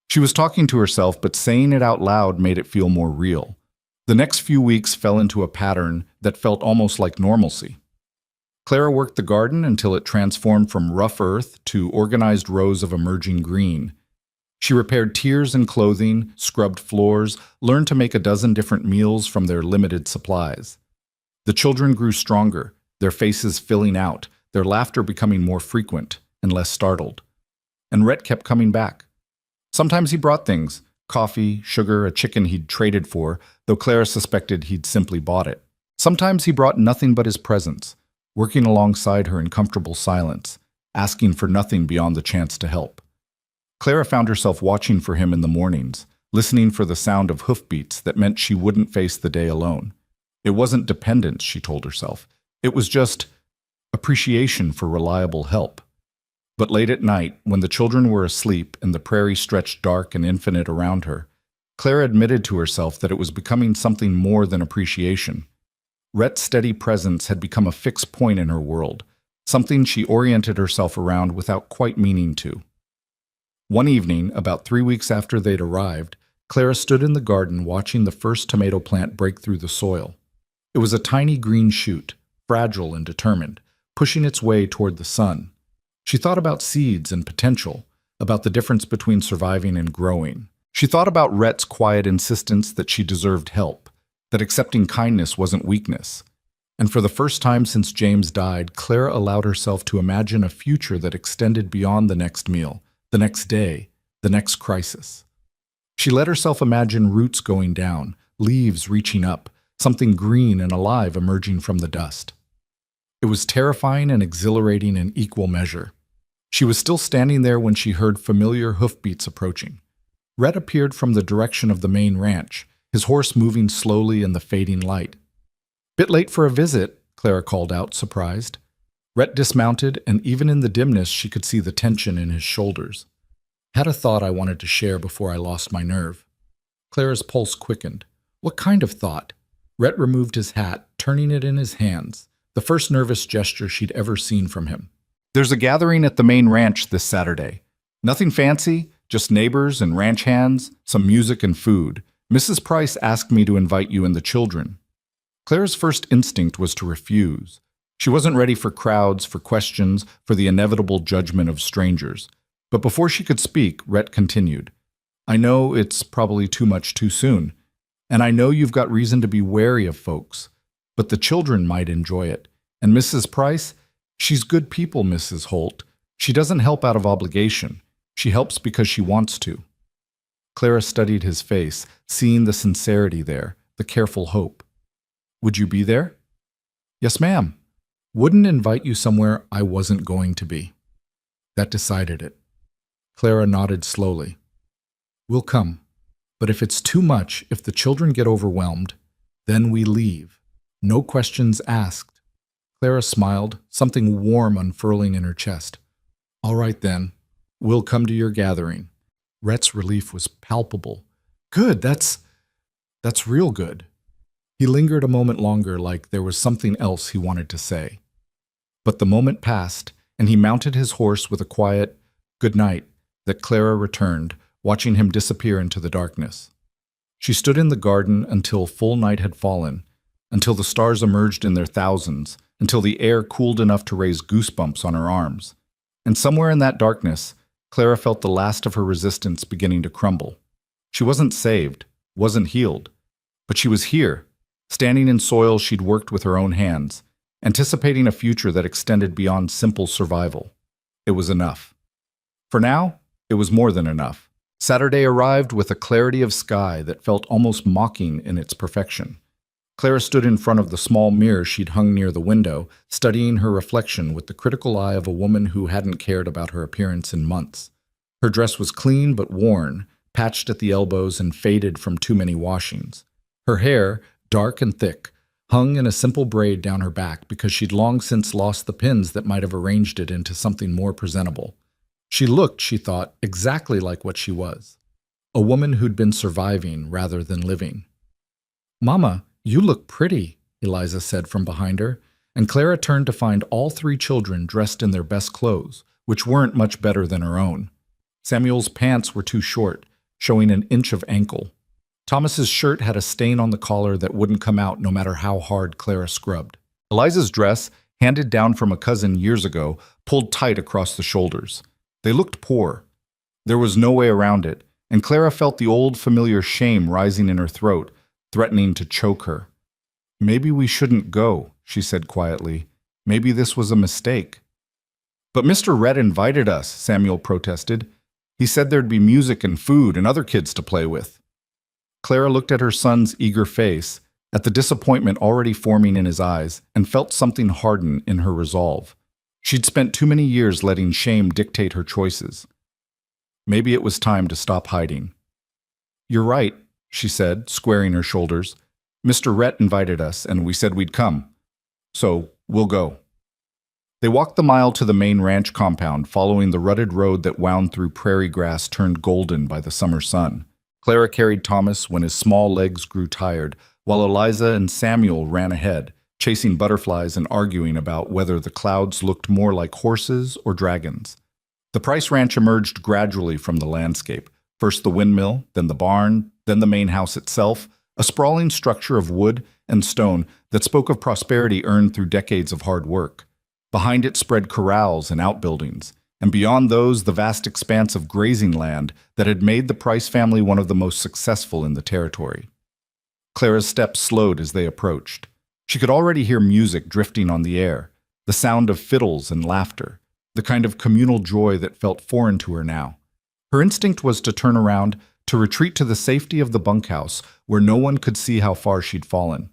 She was talking to herself, but saying it out loud made it feel more real. The next few weeks fell into a pattern that felt almost like normalcy. Clara worked the garden until it transformed from rough earth to organized rows of emerging green. She repaired tiers and clothing, scrubbed floors, learned to make a dozen different meals from their limited supplies. The children grew stronger, their faces filling out, their laughter becoming more frequent and less startled. And Rhett kept coming back. Sometimes he brought things, coffee, sugar, a chicken he'd traded for, though Clara suspected he'd simply bought it. Sometimes he brought nothing but his presence, working alongside her in comfortable silence, asking for nothing beyond the chance to help. Clara found herself watching for him in the mornings, listening for the sound of hoofbeats that meant she wouldn't face the day alone. It wasn't dependence, she told herself. It was just appreciation for reliable help. But late at night, when the children were asleep and the prairie stretched dark and infinite around her, Clara admitted to herself that it was becoming something more than appreciation. Rhett's steady presence had become a fixed point in her world, something she oriented herself around without quite meaning to. One evening, about 3 weeks after they'd arrived, Clara stood in the garden watching the first tomato plant break through the soil. It was a tiny green shoot, fragile and determined, pushing its way toward the sun. She thought about seeds and potential, about the difference between surviving and growing. She thought about Rhett's quiet insistence that she deserved help, that accepting kindness wasn't weakness. And for the first time since James died, Clara allowed herself to imagine a future that extended beyond the next meal, the next day, the next crisis. She let herself imagine roots going down, leaves reaching up, something green and alive emerging from the dust. It was terrifying and exhilarating in equal measure. She was still standing there when she heard familiar hoofbeats approaching. Rhett appeared from the direction of the main ranch, his horse moving slowly in the fading light. "Bit late for a visit," Clara called out, surprised. Rhett dismounted, and even in the dimness she could see the tension in his shoulders. "Had a thought I wanted to share before I lost my nerve." Clara's pulse quickened. What kind of thought? Rhett removed his hat, turning it in his hands, the first nervous gesture she'd ever seen from him. "There's a gathering at the main ranch this Saturday. Nothing fancy, just neighbors and ranch hands, some music and food. Mrs. Price asked me to invite you and the children." Clara's first instinct was to refuse. She wasn't ready for crowds, for questions, for the inevitable judgment of strangers. But before she could speak, Rhett continued, "I know it's probably too much too soon, and I know you've got reason to be wary of folks, but the children might enjoy it. And Mrs. Price, she's good people, Mrs. Holt. She doesn't help out of obligation. She helps because she wants to." Clara studied his face, seeing the sincerity there, the careful hope. "Would you be there?" "Yes, ma'am. Wouldn't invite you somewhere I wasn't going to be." That decided it. Clara nodded slowly. "We'll come. But if it's too much, if the children get overwhelmed, then we leave. No questions asked." Clara smiled, something warm unfurling in her chest. "All right then. We'll come to your gathering." Rhett's relief was palpable. "Good, that's real good." He lingered a moment longer, like there was something else he wanted to say. But the moment passed, and he mounted his horse with a quiet "good night" that Clara returned, watching him disappear into the darkness. She stood in the garden until full night had fallen, until the stars emerged in their thousands, until the air cooled enough to raise goosebumps on her arms. And somewhere in that darkness, Clara felt the last of her resistance beginning to crumble. She wasn't saved, wasn't healed, but she was here, standing in soil she'd worked with her own hands, anticipating a future that extended beyond simple survival. It was enough. For now, it was more than enough. Saturday arrived with a clarity of sky that felt almost mocking in its perfection. Clara stood in front of the small mirror she'd hung near the window, studying her reflection with the critical eye of a woman who hadn't cared about her appearance in months. Her dress was clean but worn, patched at the elbows and faded from too many washings. Her hair, dark and thick, hung in a simple braid down her back because she'd long since lost the pins that might have arranged it into something more presentable. She looked, she thought, exactly like what she was. A woman who'd been surviving rather than living. "Mama, you look pretty," Eliza said from behind her, and Clara turned to find all three children dressed in their best clothes, which weren't much better than her own. Samuel's pants were too short, showing an inch of ankle. Thomas's shirt had a stain on the collar that wouldn't come out no matter how hard Clara scrubbed. Eliza's dress, handed down from a cousin years ago, pulled tight across the shoulders. They looked poor. There was no way around it, and Clara felt the old familiar shame rising in her throat, threatening to choke her. "Maybe we shouldn't go," she said quietly. "Maybe this was a mistake." "But Mr. Rhett invited us," Samuel protested. "He said there'd be music and food and other kids to play with." Clara looked at her son's eager face, at the disappointment already forming in his eyes, and felt something harden in her resolve. She'd spent too many years letting shame dictate her choices. Maybe it was time to stop hiding. "You're right," she said, squaring her shoulders. "Mr. Rhett invited us, and we said we'd come. So, we'll go." They walked the mile to the main ranch compound, following the rutted road that wound through prairie grass turned golden by the summer sun. Clara carried Thomas when his small legs grew tired, while Eliza and Samuel ran ahead, chasing butterflies and arguing about whether the clouds looked more like horses or dragons. The Price Ranch emerged gradually from the landscape. First the windmill, then the barn, then the main house itself, a sprawling structure of wood and stone that spoke of prosperity earned through decades of hard work. Behind it spread corrals and outbuildings, and beyond those the vast expanse of grazing land that had made the Price family one of the most successful in the territory. Clara's steps slowed as they approached. She could already hear music drifting on the air, the sound of fiddles and laughter, the kind of communal joy that felt foreign to her now. Her instinct was to turn around, to retreat to the safety of the bunkhouse where no one could see how far she'd fallen.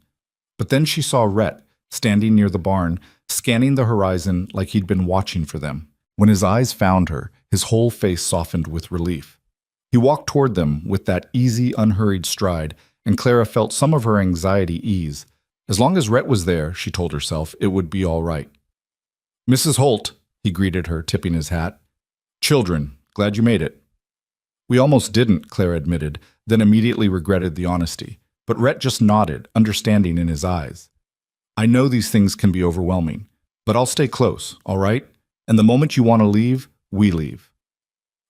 But then she saw Rhett, standing near the barn, scanning the horizon like he'd been watching for them. When his eyes found her, his whole face softened with relief. He walked toward them with that easy, unhurried stride, and Clara felt some of her anxiety ease. As long as Rhett was there, she told herself, it would be all right. "Mrs. Holt," he greeted her, tipping his hat. "Children, glad you made it." "We almost didn't," Clara admitted, then immediately regretted the honesty. But Rhett just nodded, understanding in his eyes. "I know these things can be overwhelming, but I'll stay close, all right? And the moment you want to leave, we leave."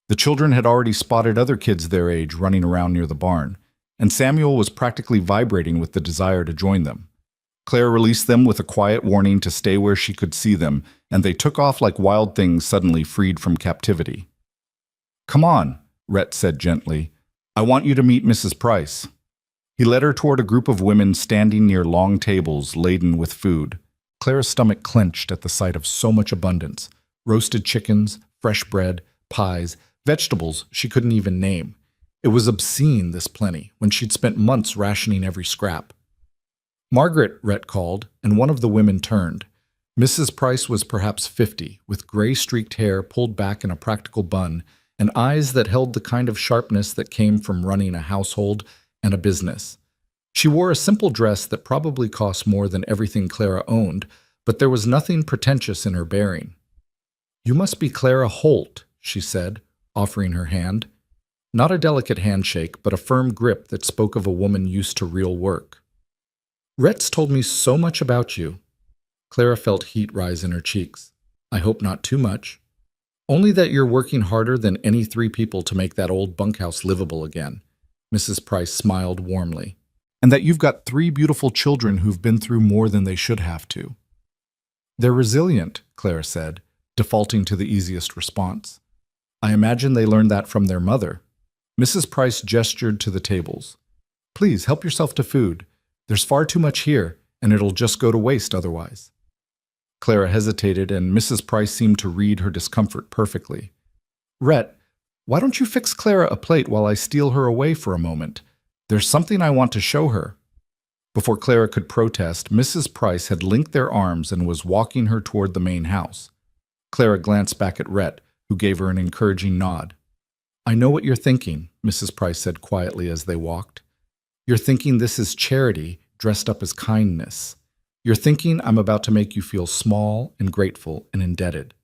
The children had already spotted other kids their age running around near the barn, and Samuel was practically vibrating with the desire to join them. Claire released them with a quiet warning to stay where she could see them, and they took off like wild things suddenly freed from captivity. "Come on," Rhett said gently. "I want you to meet Mrs. Price." He led her toward a group of women standing near long tables laden with food. Clara's stomach clenched at the sight of so much abundance. Roasted chickens, fresh bread, pies, vegetables she couldn't even name. It was obscene, this plenty, when she'd spent months rationing every scrap. "Margaret," Rhett called, and one of the women turned. Mrs. Price was perhaps 50, with gray-streaked hair pulled back in a practical bun, and eyes that held the kind of sharpness that came from running a household and a business. She wore a simple dress that probably cost more than everything Clara owned, but there was nothing pretentious in her bearing. "You must be Clara Holt," she said, offering her hand. Not a delicate handshake, but a firm grip that spoke of a woman used to real work. "Rhett's told me so much about you." Clara felt heat rise in her cheeks. "I hope not too much. Only that you're working harder than any 3 people to make that old bunkhouse livable again." Mrs. Price smiled warmly. "And that you've got 3 beautiful children who've been through more than they should have to." "They're resilient," Clara said, defaulting to the easiest response. "I imagine they learned that from their mother." Mrs. Price gestured to the tables. "Please, help yourself to food. There's far too much here, and it'll just go to waste otherwise." Clara hesitated, and Mrs. Price seemed to read her discomfort perfectly. Rhett, why don't you fix Clara a plate while I steal her away for a moment? There's something I want to show her. Before Clara could protest, Mrs. Price had linked their arms and was walking her toward the main house. Clara glanced back at Rhett, who gave her an encouraging nod. I know what you're thinking, Mrs. Price said quietly as they walked. You're thinking this is charity dressed up as kindness. You're thinking I'm about to make you feel small and grateful and indebted.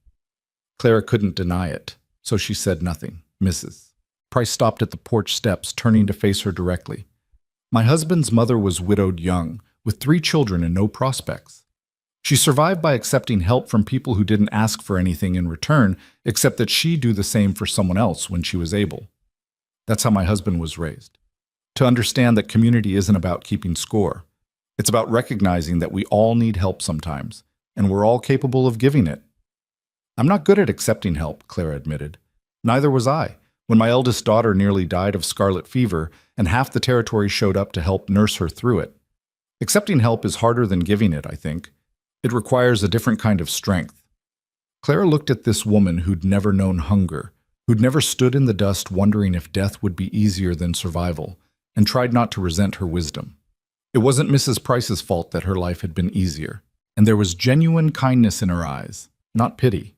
Clara couldn't deny it, so she said nothing. Mrs. Price stopped at the porch steps, turning to face her directly. My husband's mother was widowed young, with 3 children and no prospects. She survived by accepting help from people who didn't ask for anything in return, except that she do the same for someone else when she was able. That's how my husband was raised. To understand that community isn't about keeping score. It's about recognizing that we all need help sometimes, and we're all capable of giving it. I'm not good at accepting help, Clara admitted. Neither was I. When my eldest daughter nearly died of scarlet fever, and half the territory showed up to help nurse her through it. Accepting help is harder than giving it, I think. It requires a different kind of strength. Clara looked at this woman who'd never known hunger, who'd never stood in the dust wondering if death would be easier than survival, and tried not to resent her wisdom. It wasn't Mrs. Price's fault that her life had been easier, and there was genuine kindness in her eyes, not pity.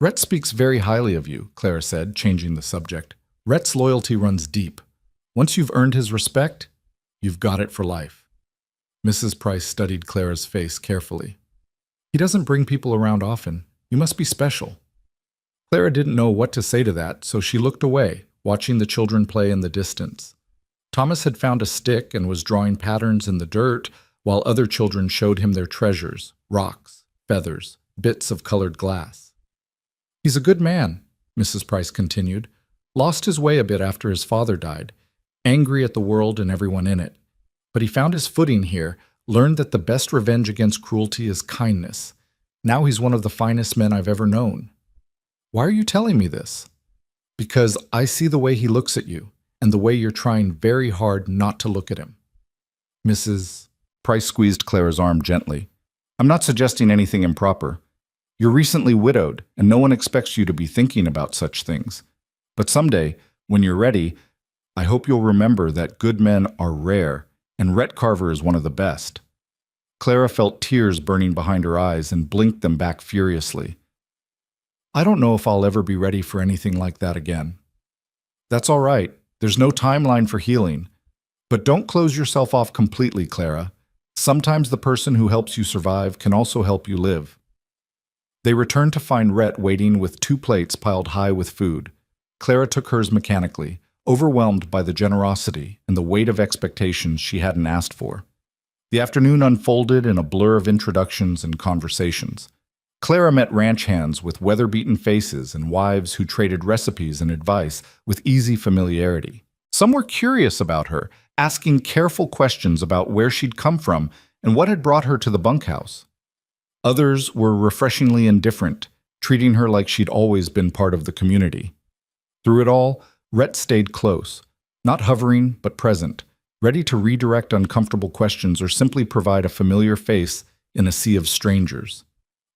Rhett speaks very highly of you, Clara said, changing the subject. Rhett's loyalty runs deep. Once you've earned his respect, you've got it for life. Mrs. Price studied Clara's face carefully. He doesn't bring people around often. You must be special. Clara didn't know what to say to that, so she looked away, watching the children play in the distance. Thomas had found a stick and was drawing patterns in the dirt, while other children showed him their treasures, rocks, feathers, bits of colored glass. He's a good man, Mrs. Price continued. Lost his way a bit after his father died, angry at the world and everyone in it. But he found his footing here, learned that the best revenge against cruelty is kindness. Now he's one of the finest men I've ever known. Why are you telling me this? Because I see the way he looks at you, and the way you're trying very hard not to look at him. Mrs. Price squeezed Clara's arm gently. I'm not suggesting anything improper. You're recently widowed, and no one expects you to be thinking about such things. But someday, when you're ready, I hope you'll remember that good men are rare, and Rhett Carver is one of the best. Clara felt tears burning behind her eyes and blinked them back furiously. I don't know if I'll ever be ready for anything like that again. That's all right. There's no timeline for healing. But don't close yourself off completely, Clara. Sometimes the person who helps you survive can also help you live. They returned to find Rhett waiting with 2 plates piled high with food. Clara took hers mechanically, overwhelmed by the generosity and the weight of expectations she hadn't asked for. The afternoon unfolded in a blur of introductions and conversations. Clara met ranch hands with weather-beaten faces and wives who traded recipes and advice with easy familiarity. Some were curious about her, asking careful questions about where she'd come from and what had brought her to the bunkhouse. Others were refreshingly indifferent, treating her like she'd always been part of the community. Through it all, Rhett stayed close, not hovering but present, ready to redirect uncomfortable questions or simply provide a familiar face in a sea of strangers.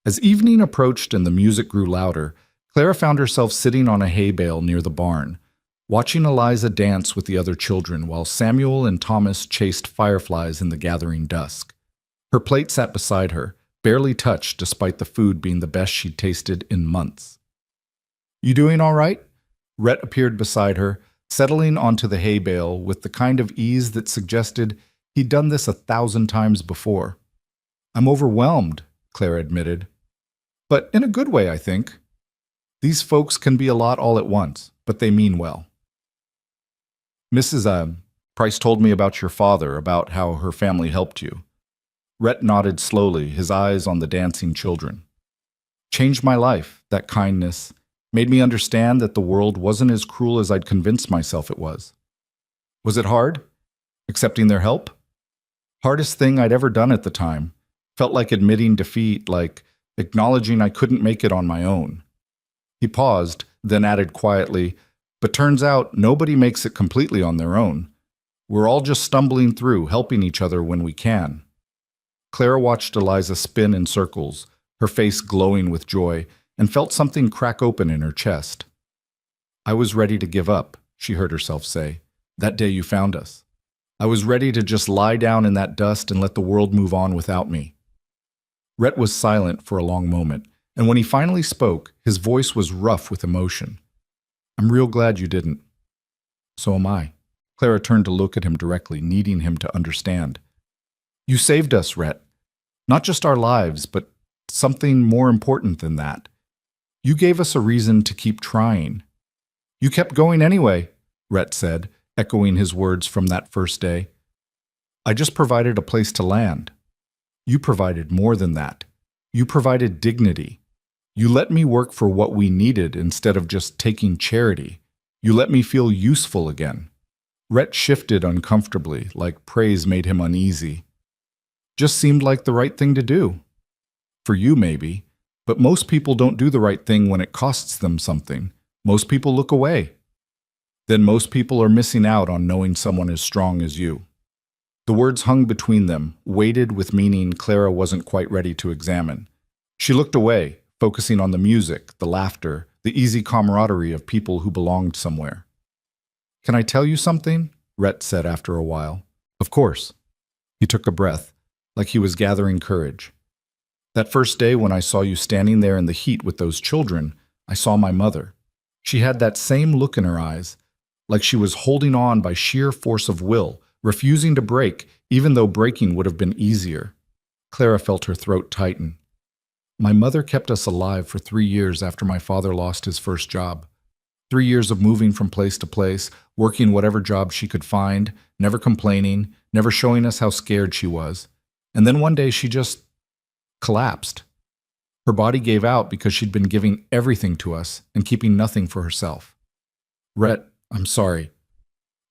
As evening approached and the music grew louder, Clara found herself sitting on a hay bale near the barn, watching Eliza dance with the other children while Samuel and Thomas chased fireflies in the gathering dusk. Her plate sat beside her, barely touched despite the food being the best she'd tasted in months. You doing all right? Rhett appeared beside her, settling onto the hay bale with the kind of ease that suggested he'd done this 1,000 times before. I'm overwhelmed, Clara admitted. But in a good way, I think. These folks can be a lot all at once, but they mean well. Mrs. Price told me about your father, about how her family helped you. Rhett nodded slowly, his eyes on the dancing children. Changed my life, that kindness. Made me understand that the world wasn't as cruel as I'd convinced myself it was. Was it hard? Accepting their help? Hardest thing I'd ever done at the time. Felt like admitting defeat, like acknowledging I couldn't make it on my own. He paused, then added quietly, but turns out nobody makes it completely on their own. We're all just stumbling through, helping each other when we can. Clara watched Eliza spin in circles, her face glowing with joy, and felt something crack open in her chest. I was ready to give up, she heard herself say, that day you found us. I was ready to just lie down in that dust and let the world move on without me. Rhett was silent for a long moment, and when he finally spoke, his voice was rough with emotion. I'm real glad you didn't. So am I. Clara turned to look at him directly, needing him to understand. You saved us, Rhett. Not just our lives, but something more important than that. You gave us a reason to keep trying. You kept going anyway, Rhett said, echoing his words from that first day. I just provided a place to land. You provided more than that. You provided dignity. You let me work for what we needed instead of just taking charity. You let me feel useful again. Rhett shifted uncomfortably, like praise made him uneasy. Just seemed like the right thing to do. For you, maybe, but most people don't do the right thing when it costs them something. Most people look away. Then most people are missing out on knowing someone as strong as you. The words hung between them, weighted with meaning Clara wasn't quite ready to examine. She looked away, focusing on the music, the laughter, the easy camaraderie of people who belonged somewhere. Can I tell you something? Rhett said after a while. Of course. He took a breath, like he was gathering courage. That first day when I saw you standing there in the heat with those children, I saw my mother. She had that same look in her eyes, like she was holding on by sheer force of will, refusing to break, even though breaking would have been easier. Clara felt her throat tighten. My mother kept us alive for 3 years after my father lost his first job. 3 years of moving from place to place, working whatever job she could find, never complaining, never showing us how scared she was. And then one day she just collapsed. Her body gave out because she'd been giving everything to us and keeping nothing for herself. Rhett, I'm sorry.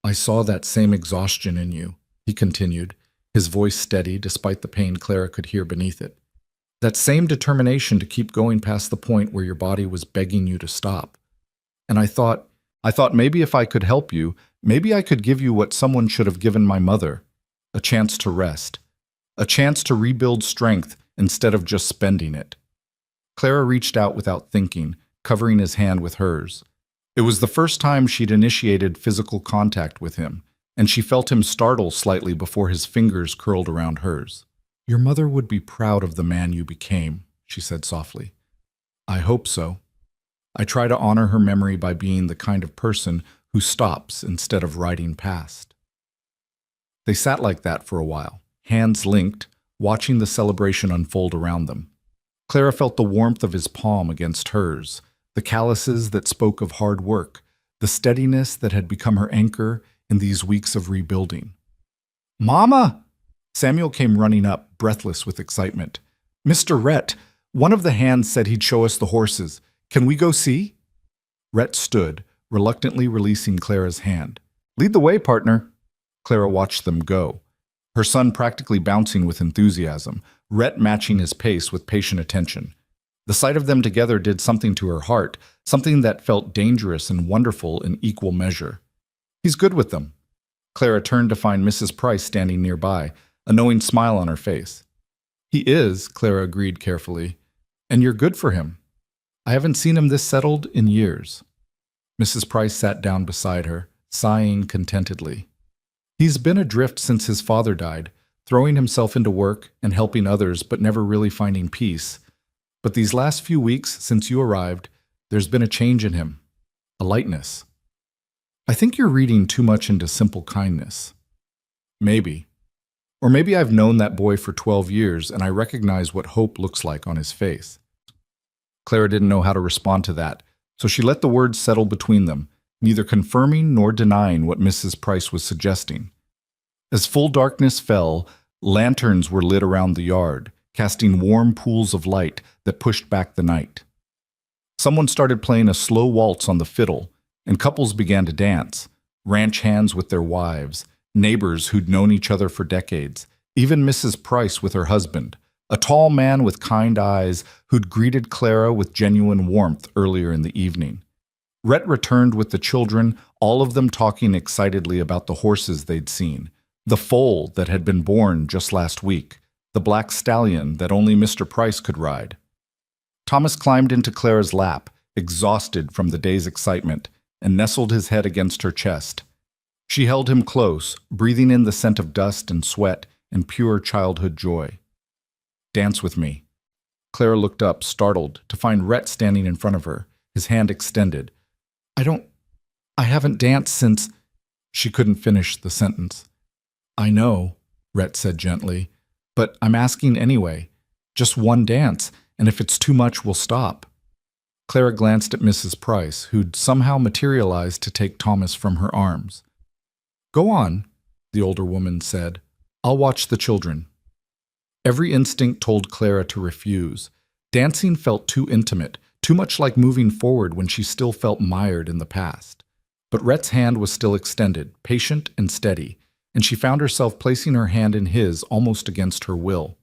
I saw that same exhaustion in you, he continued, his voice steady despite the pain Clara could hear beneath it. That same determination to keep going past the point where your body was begging you to stop. And I thought maybe if I could help you, maybe I could give you what someone should have given my mother, a chance to rest, a chance to rebuild strength instead of just spending it. Clara reached out without thinking, covering his hand with hers. It was the first time she'd initiated physical contact with him, and she felt him startle slightly before his fingers curled around hers. Your mother would be proud of the man you became, she said softly. I hope so. I try to honor her memory by being the kind of person who stops instead of riding past. They sat like that for a while, hands linked, watching the celebration unfold around them. Clara felt the warmth of his palm against hers, the calluses that spoke of hard work, the steadiness that had become her anchor in these weeks of rebuilding. Mama! Samuel came running up, breathless with excitement. Mr. Rhett, one of the hands said he'd show us the horses. Can we go see? Rhett stood, reluctantly releasing Clara's hand. Lead the way, partner. Clara watched them go, her son practically bouncing with enthusiasm, Rhett matching his pace with patient attention. The sight of them together did something to her heart, something that felt dangerous and wonderful in equal measure. He's good with them. Clara turned to find Mrs. Price standing nearby, a knowing smile on her face. He is, Clara agreed carefully, and you're good for him. I haven't seen him this settled in years. Mrs. Price sat down beside her, sighing contentedly. He's been adrift since his father died, throwing himself into work and helping others but never really finding peace. But these last few weeks since you arrived, there's been a change in him, a lightness. I think you're reading too much into simple kindness. Maybe. Or maybe I've known that boy for 12 years and I recognize what hope looks like on his face. Clara didn't know how to respond to that, so she let the words settle between them, neither confirming nor denying what Mrs. Price was suggesting. As full darkness fell, lanterns were lit around the yard, casting warm pools of light that pushed back the night. Someone started playing a slow waltz on the fiddle, and couples began to dance, ranch hands with their wives, neighbors who'd known each other for decades, even Mrs. Price with her husband, a tall man with kind eyes who'd greeted Clara with genuine warmth earlier in the evening. Rhett returned with the children, all of them talking excitedly about the horses they'd seen, the foal that had been born just last week, the black stallion that only Mr. Price could ride. Thomas climbed into Clara's lap, exhausted from the day's excitement, and nestled his head against her chest. She held him close, breathing in the scent of dust and sweat and pure childhood joy. "Dance with me." Clara looked up, startled, to find Rhett standing in front of her, his hand extended. I haven't danced since—" She couldn't finish the sentence. "I know," Rhett said gently, "but I'm asking anyway. Just one dance, and if it's too much, we'll stop." Clara glanced at Mrs. Price, who'd somehow materialized to take Thomas from her arms. "Go on," the older woman said. "I'll watch the children." Every instinct told Clara to refuse. Dancing felt too intimate, too much like moving forward when she still felt mired in the past. But Rhett's hand was still extended, patient and steady, and she found herself placing her hand in his almost against her will.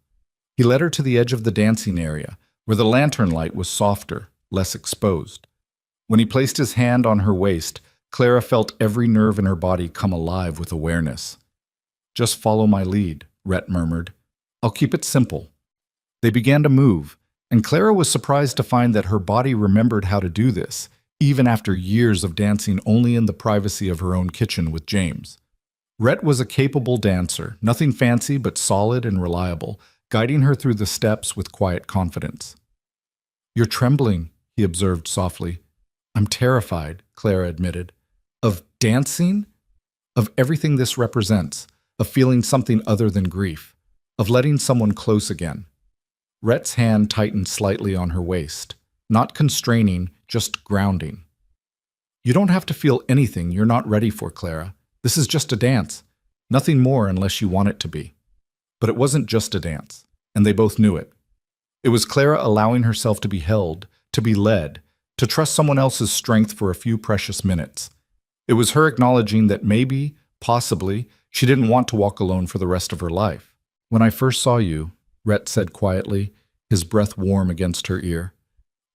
He led her to the edge of the dancing area, where the lantern light was softer, less exposed. When he placed his hand on her waist, Clara felt every nerve in her body come alive with awareness. "Just follow my lead," Rhett murmured. "I'll keep it simple." They began to move, and Clara was surprised to find that her body remembered how to do this, even after years of dancing only in the privacy of her own kitchen with James. Rhett was a capable dancer, nothing fancy but solid and reliable, guiding her through the steps with quiet confidence. "You're trembling," he observed softly. "I'm terrified," Clara admitted. "Of dancing? Of everything this represents, of feeling something other than grief, of letting someone close again." Rhett's hand tightened slightly on her waist, not constraining, just grounding. "You don't have to feel anything you're not ready for, Clara. This is just a dance. Nothing more unless you want it to be." But it wasn't just a dance, and they both knew it. It was Clara allowing herself to be held, to be led, to trust someone else's strength for a few precious minutes. It was her acknowledging that maybe, possibly, she didn't want to walk alone for the rest of her life. "When I first saw you," Rhett said quietly, his breath warm against her ear,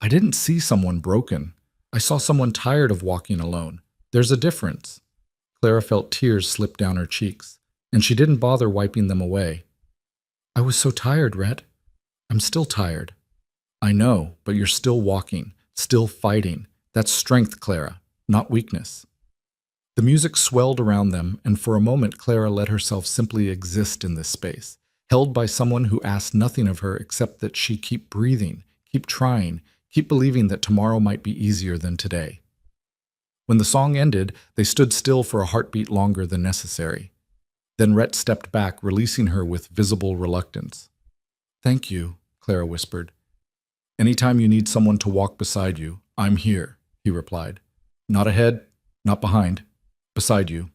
"I didn't see someone broken. I saw someone tired of walking alone. There's a difference." Clara felt tears slip down her cheeks, and she didn't bother wiping them away. "I was so tired, Rhett. I'm still tired." "I know, but you're still walking, still fighting. That's strength, Clara, not weakness." The music swelled around them, and for a moment Clara let herself simply exist in this space, held by someone who asked nothing of her except that she keep breathing, keep trying, keep believing that tomorrow might be easier than today. When the song ended, they stood still for a heartbeat longer than necessary. Then Rhett stepped back, releasing her with visible reluctance. "Thank you," Clara whispered. "Anytime you need someone to walk beside you, I'm here," he replied. "Not ahead, not behind, beside you."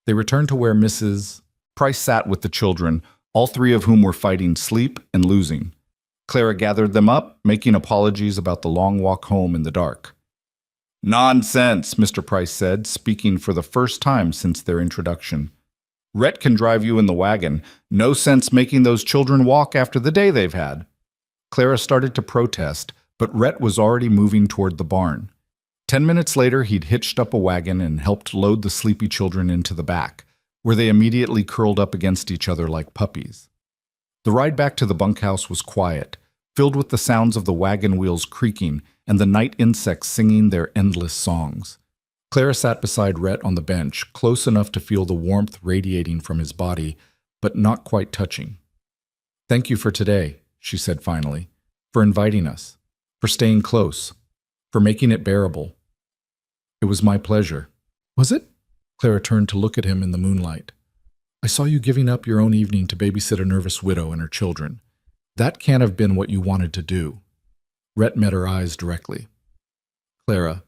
They returned to where Mrs. Price sat with the children, all three of whom were fighting sleep and losing. Clara gathered them up, making apologies about the long walk home in the dark. "Nonsense," Mr. Price said, speaking for the first time since their introduction. "Rhett can drive you in the wagon. No sense making those children walk after the day they've had." Clara started to protest, but Rhett was already moving toward the barn. 10 minutes later, he'd hitched up a wagon and helped load the sleepy children into the back, where they immediately curled up against each other like puppies. The ride back to the bunkhouse was quiet, filled with the sounds of the wagon wheels creaking and the night insects singing their endless songs. Clara sat beside Rhett on the bench, close enough to feel the warmth radiating from his body, but not quite touching. "Thank you for today," she said finally, "for inviting us, for staying close, for making it bearable." "It was my pleasure." "Was it?" Clara turned to look at him in the moonlight. "I saw you giving up your own evening to babysit a nervous widow and her children. That can't have been what you wanted to do." Rhett met her eyes directly. "Clara,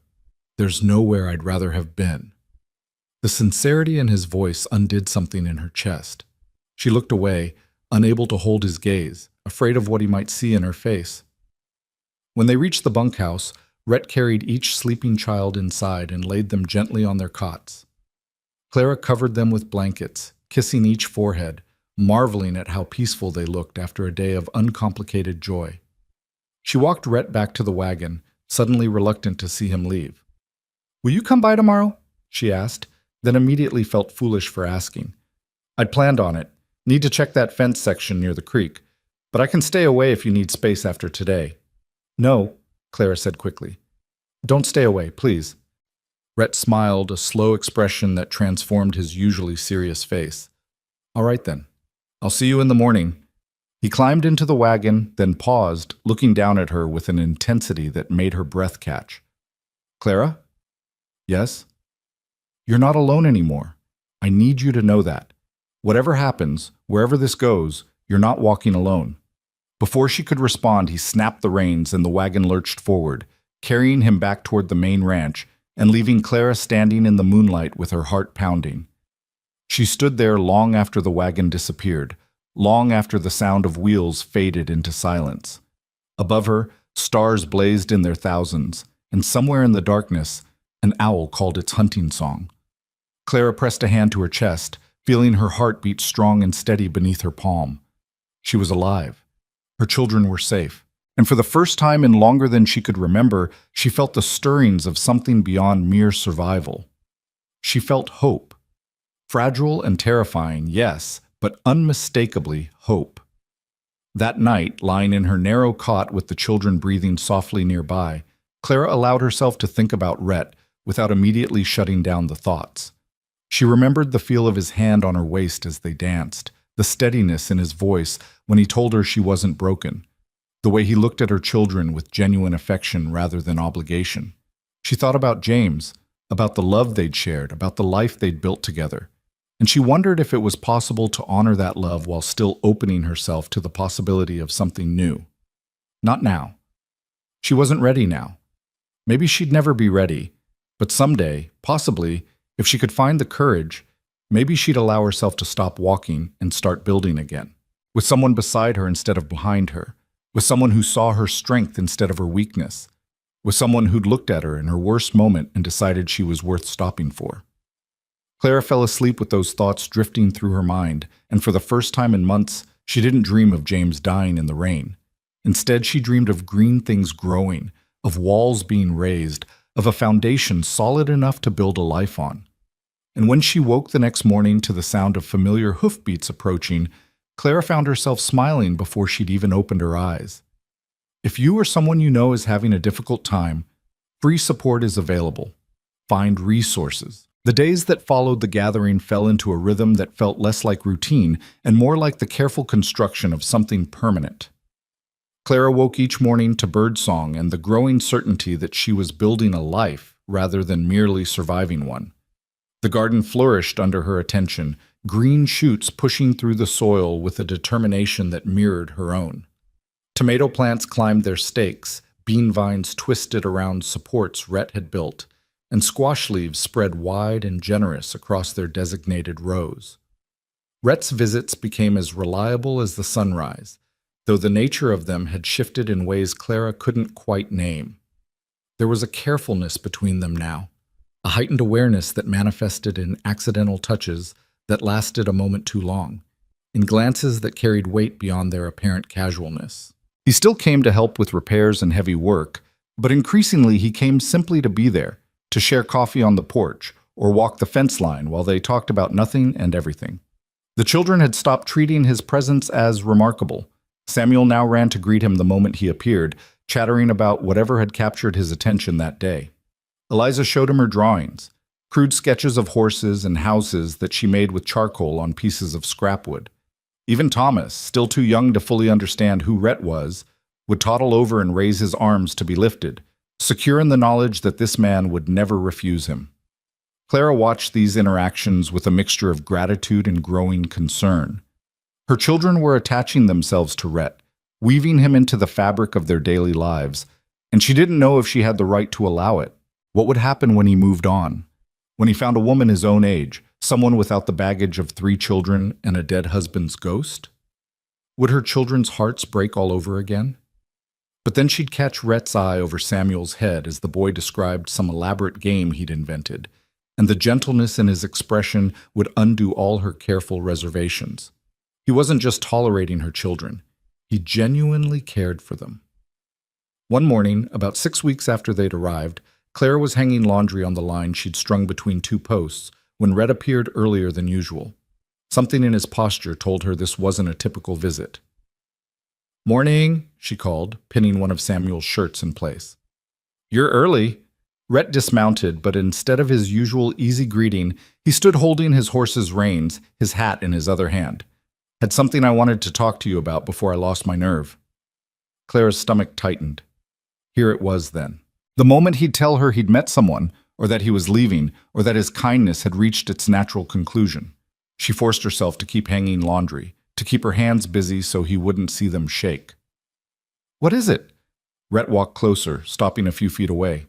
there's nowhere I'd rather have been." The sincerity in his voice undid something in her chest. She looked away, unable to hold his gaze, afraid of what he might see in her face. When they reached the bunkhouse, Rhett carried each sleeping child inside and laid them gently on their cots. Clara covered them with blankets, kissing each forehead, marveling at how peaceful they looked after a day of uncomplicated joy. She walked Rhett back to the wagon, suddenly reluctant to see him leave. "Will you come by tomorrow?" she asked, then immediately felt foolish for asking. "I'd planned on it. Need to check that fence section near the creek. But I can stay away if you need space after today." "No," Clara said quickly. "Don't stay away, please." Rhett smiled, a slow expression that transformed his usually serious face. All right then. I'll see you in the morning. He climbed into the wagon, then paused, looking down at her with an intensity that made her breath catch. Clara? Yes? You're not alone anymore. I need you to know that. Whatever happens, wherever this goes, you're not walking alone. Before she could respond, he snapped the reins and the wagon lurched forward, carrying him back toward the main ranch and leaving Clara standing in the moonlight with her heart pounding. She stood there long after the wagon disappeared, long after the sound of wheels faded into silence. Above her, stars blazed in their thousands, and somewhere in the darkness, an owl called its hunting song. Clara pressed a hand to her chest, feeling her heart beat strong and steady beneath her palm. She was alive. Her children were safe. And for the first time in longer than she could remember, she felt the stirrings of something beyond mere survival. She felt hope. Fragile and terrifying, yes, but unmistakably hope. That night, lying in her narrow cot with the children breathing softly nearby, Clara allowed herself to think about Rhett without immediately shutting down the thoughts. She remembered the feel of his hand on her waist as they danced, the steadiness in his voice when he told her she wasn't broken, the way he looked at her children with genuine affection rather than obligation. She thought about James, about the love they'd shared, about the life they'd built together. And she wondered if it was possible to honor that love while still opening herself to the possibility of something new. Not now. She wasn't ready now. Maybe she'd never be ready, but someday, possibly, if she could find the courage, maybe she'd allow herself to stop walking and start building again, with someone beside her instead of behind her, with someone who saw her strength instead of her weakness, with someone who'd looked at her in her worst moment and decided she was worth stopping for. Clara fell asleep with those thoughts drifting through her mind, and for the first time in months, she didn't dream of James dying in the rain. Instead, she dreamed of green things growing, of walls being raised, of a foundation solid enough to build a life on. And when she woke the next morning to the sound of familiar hoofbeats approaching, Clara found herself smiling before she'd even opened her eyes. If you or someone you know is having a difficult time, free support is available. Find resources. The days that followed the gathering fell into a rhythm that felt less like routine and more like the careful construction of something permanent. Clara woke each morning to birdsong and the growing certainty that she was building a life rather than merely surviving one. The garden flourished under her attention, green shoots pushing through the soil with a determination that mirrored her own. Tomato plants climbed their stakes, bean vines twisted around supports Rhett had built, and squash leaves spread wide and generous across their designated rows. Rhett's visits became as reliable as the sunrise, though the nature of them had shifted in ways Clara couldn't quite name. There was a carefulness between them now, a heightened awareness that manifested in accidental touches that lasted a moment too long, in glances that carried weight beyond their apparent casualness. He still came to help with repairs and heavy work, but increasingly he came simply to be there, to share coffee on the porch, or walk the fence line while they talked about nothing and everything. The children had stopped treating his presence as remarkable. Samuel now ran to greet him the moment he appeared, chattering about whatever had captured his attention that day. Eliza showed him her drawings, crude sketches of horses and houses that she made with charcoal on pieces of scrap wood. Even Thomas, still too young to fully understand who Rhett was, would toddle over and raise his arms to be lifted, secure in the knowledge that this man would never refuse him. Clara watched these interactions with a mixture of gratitude and growing concern. Her children were attaching themselves to Rhett, weaving him into the fabric of their daily lives, and she didn't know if she had the right to allow it. What would happen when he moved on? When he found a woman his own age, someone without the baggage of 3 children and a dead husband's ghost? Would her children's hearts break all over again? But then she'd catch Rhett's eye over Samuel's head as the boy described some elaborate game he'd invented, and the gentleness in his expression would undo all her careful reservations. He wasn't just tolerating her children. He genuinely cared for them. One morning, about 6 weeks after they'd arrived, Clara was hanging laundry on the line she'd strung between 2 posts when Rhett appeared earlier than usual. Something in his posture told her this wasn't a typical visit. "Morning," she called, pinning one of Samuel's shirts in place. "You're early. Rhett dismounted, but instead of his usual easy greeting, he stood holding his horse's reins, his hat in his other hand. Had something I wanted to talk to you about before I lost my nerve. Clara's stomach tightened. Here it was then. The moment he'd tell her he'd met someone, or that he was leaving, or that his kindness had reached its natural conclusion. She forced herself to keep hanging laundry, to keep her hands busy so he wouldn't see them shake. What is it? Rhett walked closer, stopping a few feet away.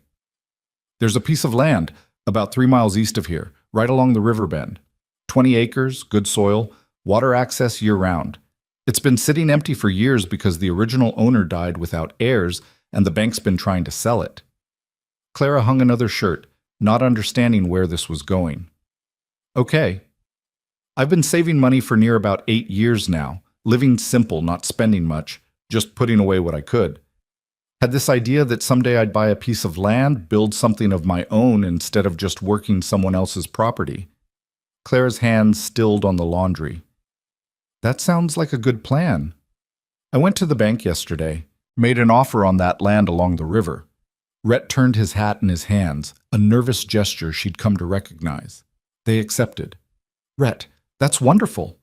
There's a piece of land, about 3 miles east of here, right along the river bend. 20 acres, good soil, water access year-round. It's been sitting empty for years because the original owner died without heirs and the bank's been trying to sell it. Clara hung another shirt, not understanding where this was going. Okay. I've been saving money for near about 8 years now, living simple, not spending much, just putting away what I could. Had this idea that someday I'd buy a piece of land, build something of my own instead of just working someone else's property. Clara's hands stilled on the laundry. That sounds like a good plan. I went to the bank yesterday, made an offer on that land along the river. Rhett turned his hat in his hands, a nervous gesture she'd come to recognize. They accepted. Rhett, that's wonderful.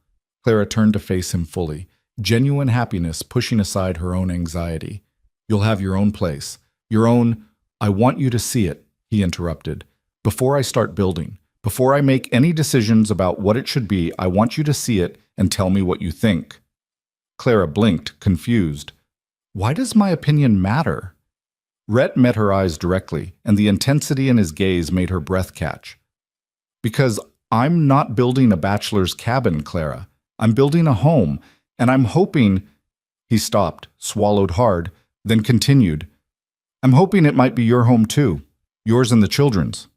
Clara turned to face him fully, genuine happiness pushing aside her own anxiety. You'll have your own place, your own— I want you to see it, he interrupted. Before I start building, before I make any decisions about what it should be, I want you to see it and tell me what you think. Clara blinked, confused. Why does my opinion matter? Rhett met her eyes directly, and the intensity in his gaze made her breath catch. Because I'm not building a bachelor's cabin, Clara. I'm building a home, and I'm hoping— He stopped, swallowed hard, then continued. I'm hoping it might be your home too, yours and the children's.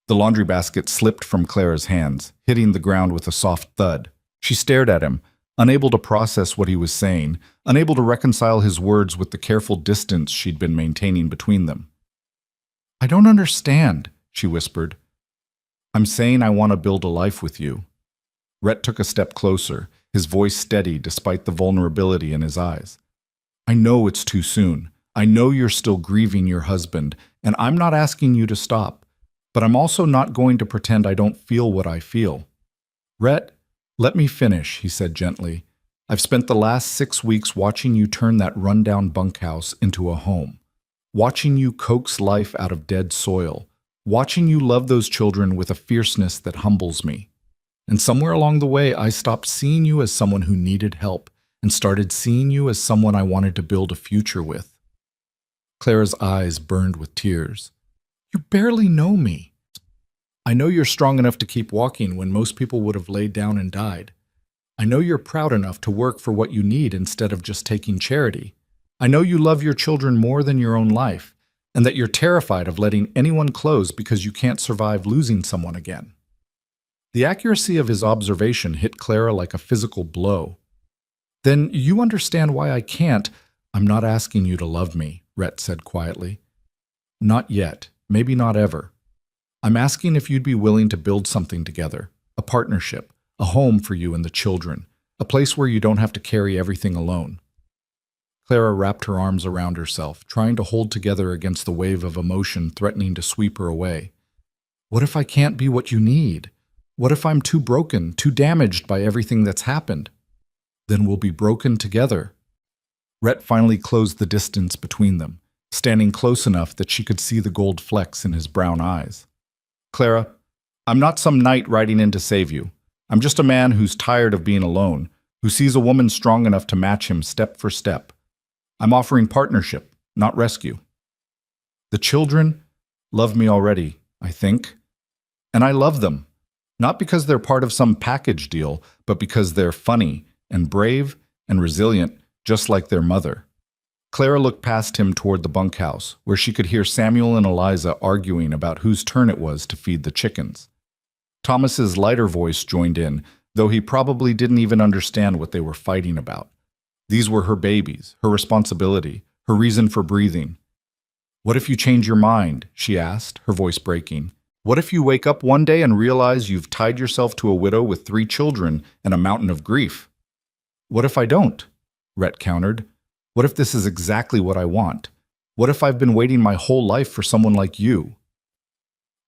The laundry basket slipped from Clara's hands, hitting the ground with a soft thud. She stared at him, unable to process what he was saying, unable to reconcile his words with the careful distance she'd been maintaining between them. I don't understand, she whispered. I'm saying I want to build a life with you. Rhett took a step closer, his voice steady despite the vulnerability in his eyes. I know it's too soon. I know you're still grieving your husband, and I'm not asking you to stop. But I'm also not going to pretend I don't feel what I feel. Rhett, let me finish, he said gently. I've spent the last 6 weeks watching you turn that rundown bunkhouse into a home, watching you coax life out of dead soil, watching you love those children with a fierceness that humbles me. And somewhere along the way, I stopped seeing you as someone who needed help and started seeing you as someone I wanted to build a future with. Clara's eyes burned with tears. You barely know me. I know you're strong enough to keep walking when most people would have laid down and died. I know you're proud enough to work for what you need instead of just taking charity. I know you love your children more than your own life, and that you're terrified of letting anyone close because you can't survive losing someone again. The accuracy of his observation hit Clara like a physical blow. Then you understand why I can't— I'm not asking you to love me, Rhett said quietly. Not yet, maybe not ever. I'm asking if you'd be willing to build something together, a partnership, a home for you and the children, a place where you don't have to carry everything alone. Clara wrapped her arms around herself, trying to hold together against the wave of emotion threatening to sweep her away. What if I can't be what you need? What if I'm too broken, too damaged by everything that's happened? Then we'll be broken together. Rhett finally closed the distance between them, standing close enough that she could see the gold flecks in his brown eyes. Clara, I'm not some knight riding in to save you. I'm just a man who's tired of being alone, who sees a woman strong enough to match him step for step. I'm offering partnership, not rescue. The children love me already, I think. And I love them, not because they're part of some package deal, but because they're funny and brave and resilient, just like their mother. Clara looked past him toward the bunkhouse, where she could hear Samuel and Eliza arguing about whose turn it was to feed the chickens. Thomas's lighter voice joined in, though he probably didn't even understand what they were fighting about. These were her babies, her responsibility, her reason for breathing. What if you change your mind? She asked, her voice breaking. What if you wake up one day and realize you've tied yourself to a widow with 3 children and a mountain of grief? What if I don't? Rhett countered. What if this is exactly what I want? What if I've been waiting my whole life for someone like you?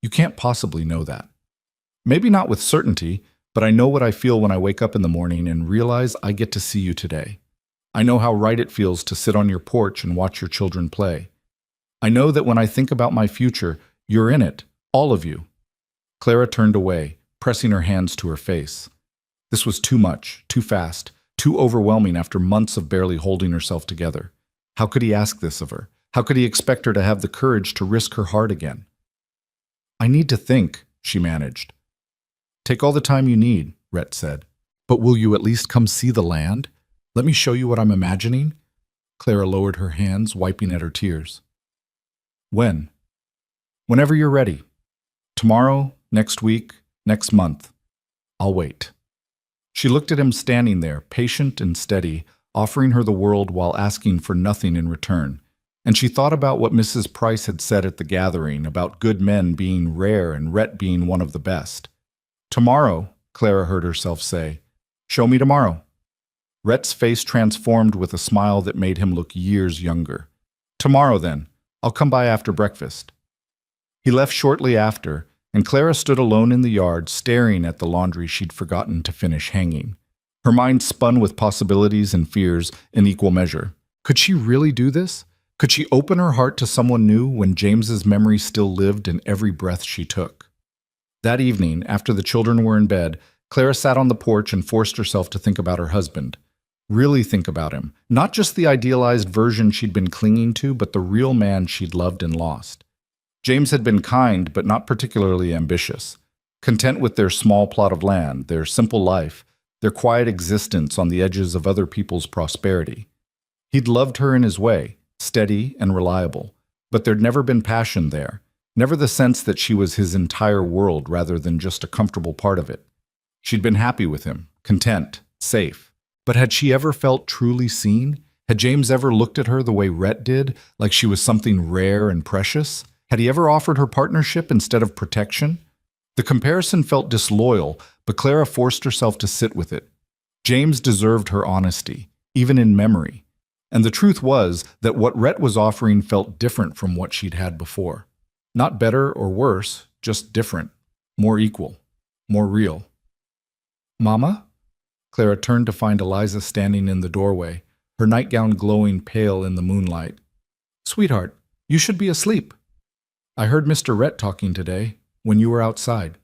You can't possibly know that. Maybe not with certainty, but I know what I feel when I wake up in the morning and realize I get to see you today. I know how right it feels to sit on your porch and watch your children play. I know that when I think about my future, you're in it, all of you. Clara turned away, pressing her hands to her face. This was too much, too fast, too overwhelming after months of barely holding herself together. How could he ask this of her? How could he expect her to have the courage to risk her heart again? I need to think, she managed. Take all the time you need, Rhett said. But will you at least come see the land? Let me show you what I'm imagining. Clara lowered her hands, wiping at her tears. When? Whenever you're ready. Tomorrow, next week, next month. I'll wait. She looked at him standing there, patient and steady, offering her the world while asking for nothing in return. And she thought about what Mrs. Price had said at the gathering about good men being rare and Rhett being one of the best. Tomorrow, Clara heard herself say. Show me tomorrow. Rhett's face transformed with a smile that made him look years younger. Tomorrow, then. I'll come by after breakfast. He left shortly after, and Clara stood alone in the yard, staring at the laundry she'd forgotten to finish hanging. Her mind spun with possibilities and fears in equal measure. Could she really do this? Could she open her heart to someone new when James's memory still lived in every breath she took? That evening, after the children were in bed, Clara sat on the porch and forced herself to think about her husband. Really think about him. Not just the idealized version she'd been clinging to, but the real man she'd loved and lost. James had been kind, but not particularly ambitious. Content with their small plot of land, their simple life, their quiet existence on the edges of other people's prosperity. He'd loved her in his way, steady and reliable, but there'd never been passion there, never the sense that she was his entire world rather than just a comfortable part of it. She'd been happy with him, content, safe. But had she ever felt truly seen? Had James ever looked at her the way Rhett did, like she was something rare and precious? Had he ever offered her partnership instead of protection? The comparison felt disloyal, but Clara forced herself to sit with it. James deserved her honesty, even in memory. And the truth was that what Rhett was offering felt different from what she'd had before. Not better or worse, just different, more equal, more real. Mama? Clara turned to find Eliza standing in the doorway, her nightgown glowing pale in the moonlight. Sweetheart, you should be asleep. I heard Mr. Rhett talking today, when you were outside.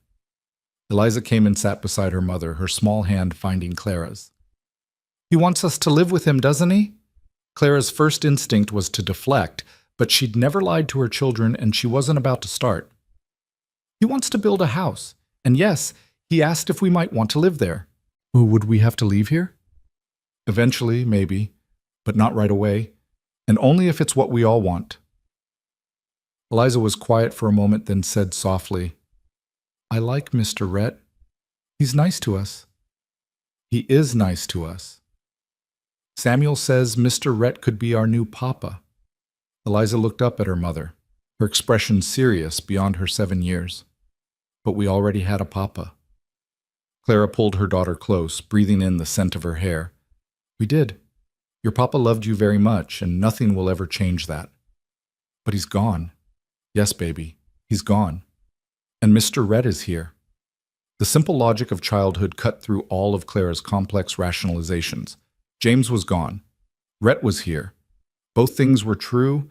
Eliza came and sat beside her mother, her small hand finding Clara's. He wants us to live with him, doesn't he? Clara's first instinct was to deflect, but she'd never lied to her children and she wasn't about to start. He wants to build a house, and yes, he asked if we might want to live there. Would we have to leave here? Eventually, maybe, but not right away, and only if it's what we all want. Eliza was quiet for a moment, then said softly, I like Mr. Rhett. He's nice to us. He is nice to us. Samuel says Mr. Rhett could be our new papa. Eliza looked up at her mother, her expression serious beyond her 7 years. But we already had a papa. Clara pulled her daughter close, breathing in the scent of her hair. We did. Your papa loved you very much, and nothing will ever change that. But he's gone. Yes, baby, he's gone. And Mr. Rhett is here. The simple logic of childhood cut through all of Clara's complex rationalizations. James was gone. Rhett was here. Both things were true,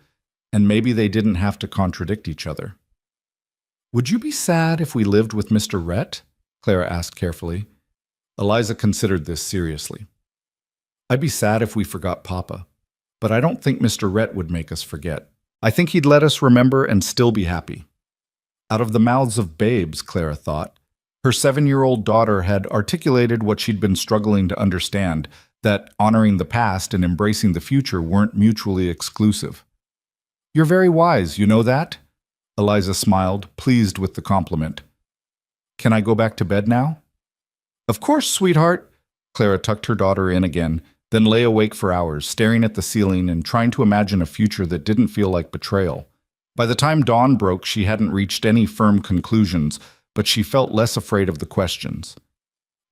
and maybe they didn't have to contradict each other. Would you be sad if we lived with Mr. Rhett? Clara asked carefully. Eliza considered this seriously. I'd be sad if we forgot Papa, but I don't think Mr. Rhett would make us forget. I think he'd let us remember and still be happy. Out of the mouths of babes, Clara thought. Her 7-year-old daughter had articulated what she'd been struggling to understand, that honoring the past and embracing the future weren't mutually exclusive. You're very wise, you know that? Eliza smiled, pleased with the compliment. Can I go back to bed now? Of course, sweetheart. Clara tucked her daughter in again, then lay awake for hours, staring at the ceiling and trying to imagine a future that didn't feel like betrayal. By the time dawn broke, she hadn't reached any firm conclusions, but she felt less afraid of the questions.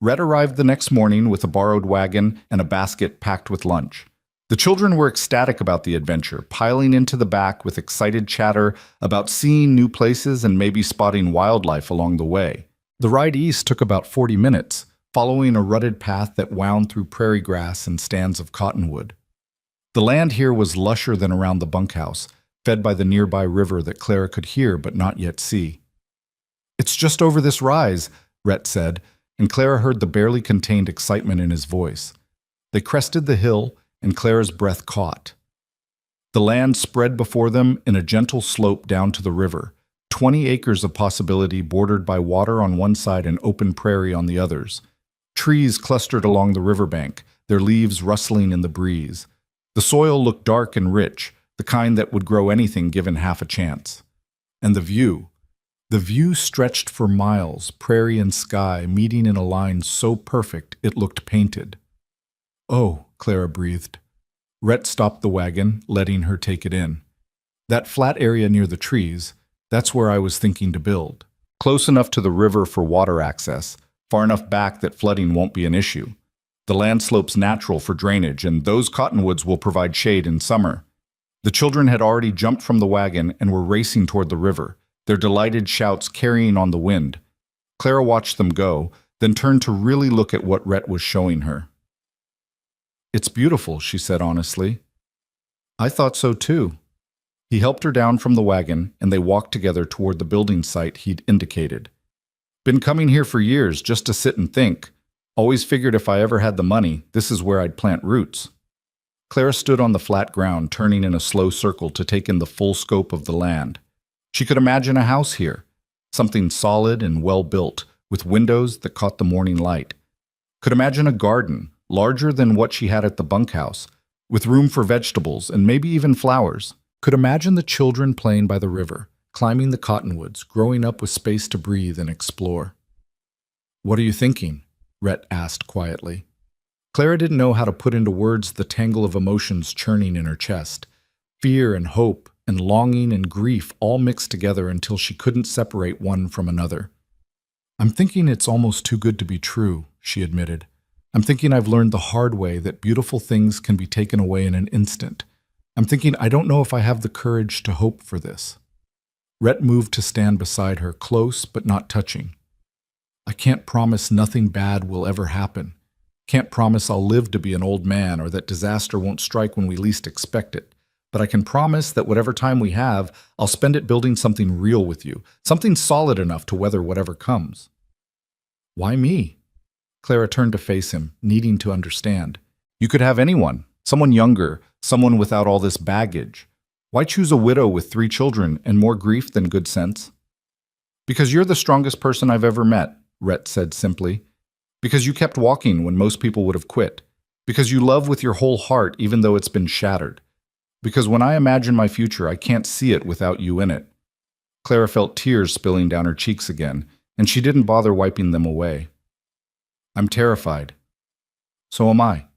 Rhett arrived the next morning with a borrowed wagon and a basket packed with lunch. The children were ecstatic about the adventure, piling into the back with excited chatter about seeing new places and maybe spotting wildlife along the way. The ride east took about 40 minutes, following a rutted path that wound through prairie grass and stands of cottonwood. The land here was lusher than around the bunkhouse, fed by the nearby river that Clara could hear but not yet see. "It's just over this rise," Rhett said, and Clara heard the barely contained excitement in his voice. They crested the hill, and Clara's breath caught. The land spread before them in a gentle slope down to the river, 20 acres of possibility bordered by water on one side and open prairie on the others. Trees clustered along the riverbank, their leaves rustling in the breeze. The soil looked dark and rich, the kind that would grow anything given half a chance. And the view. The view stretched for miles, prairie and sky meeting in a line so perfect it looked painted. "Oh," Clara breathed. Rhett stopped the wagon, letting her take it in. "That flat area near the trees, that's where I was thinking to build. Close enough to the river for water access, far enough back that flooding won't be an issue. The land slope's natural for drainage, and those cottonwoods will provide shade in summer." The children had already jumped from the wagon and were racing toward the river, their delighted shouts carrying on the wind. Clara watched them go, then turned to really look at what Rhett was showing her. "It's beautiful," she said honestly. "I thought so too." He helped her down from the wagon, and they walked together toward the building site he'd indicated. "Been coming here for years just to sit and think. Always figured if I ever had the money, this is where I'd plant roots." Clara stood on the flat ground, turning in a slow circle to take in the full scope of the land. She could imagine a house here, something solid and well-built, with windows that caught the morning light. Could imagine a garden, larger than what she had at the bunkhouse, with room for vegetables and maybe even flowers. Could imagine the children playing by the river, climbing the cottonwoods, growing up with space to breathe and explore. "What are you thinking?" Rhett asked quietly. Clara didn't know how to put into words the tangle of emotions churning in her chest. Fear and hope and longing and grief all mixed together until she couldn't separate one from another. "I'm thinking it's almost too good to be true," she admitted. "I'm thinking I've learned the hard way that beautiful things can be taken away in an instant. I'm thinking I don't know if I have the courage to hope for this." Rhett moved to stand beside her, close but not touching. "I can't promise nothing bad will ever happen. Can't promise I'll live to be an old man or that disaster won't strike when we least expect it. But I can promise that whatever time we have, I'll spend it building something real with you, something solid enough to weather whatever comes." "Why me?" Clara turned to face him, needing to understand. "You could have anyone, someone younger, someone without all this baggage. Why choose a widow with 3 children and more grief than good sense?" "Because you're the strongest person I've ever met," Rhett said simply. "Because you kept walking when most people would have quit. Because you love with your whole heart even though it's been shattered. Because when I imagine my future, I can't see it without you in it." Clara felt tears spilling down her cheeks again, and she didn't bother wiping them away. "I'm terrified." "So am I.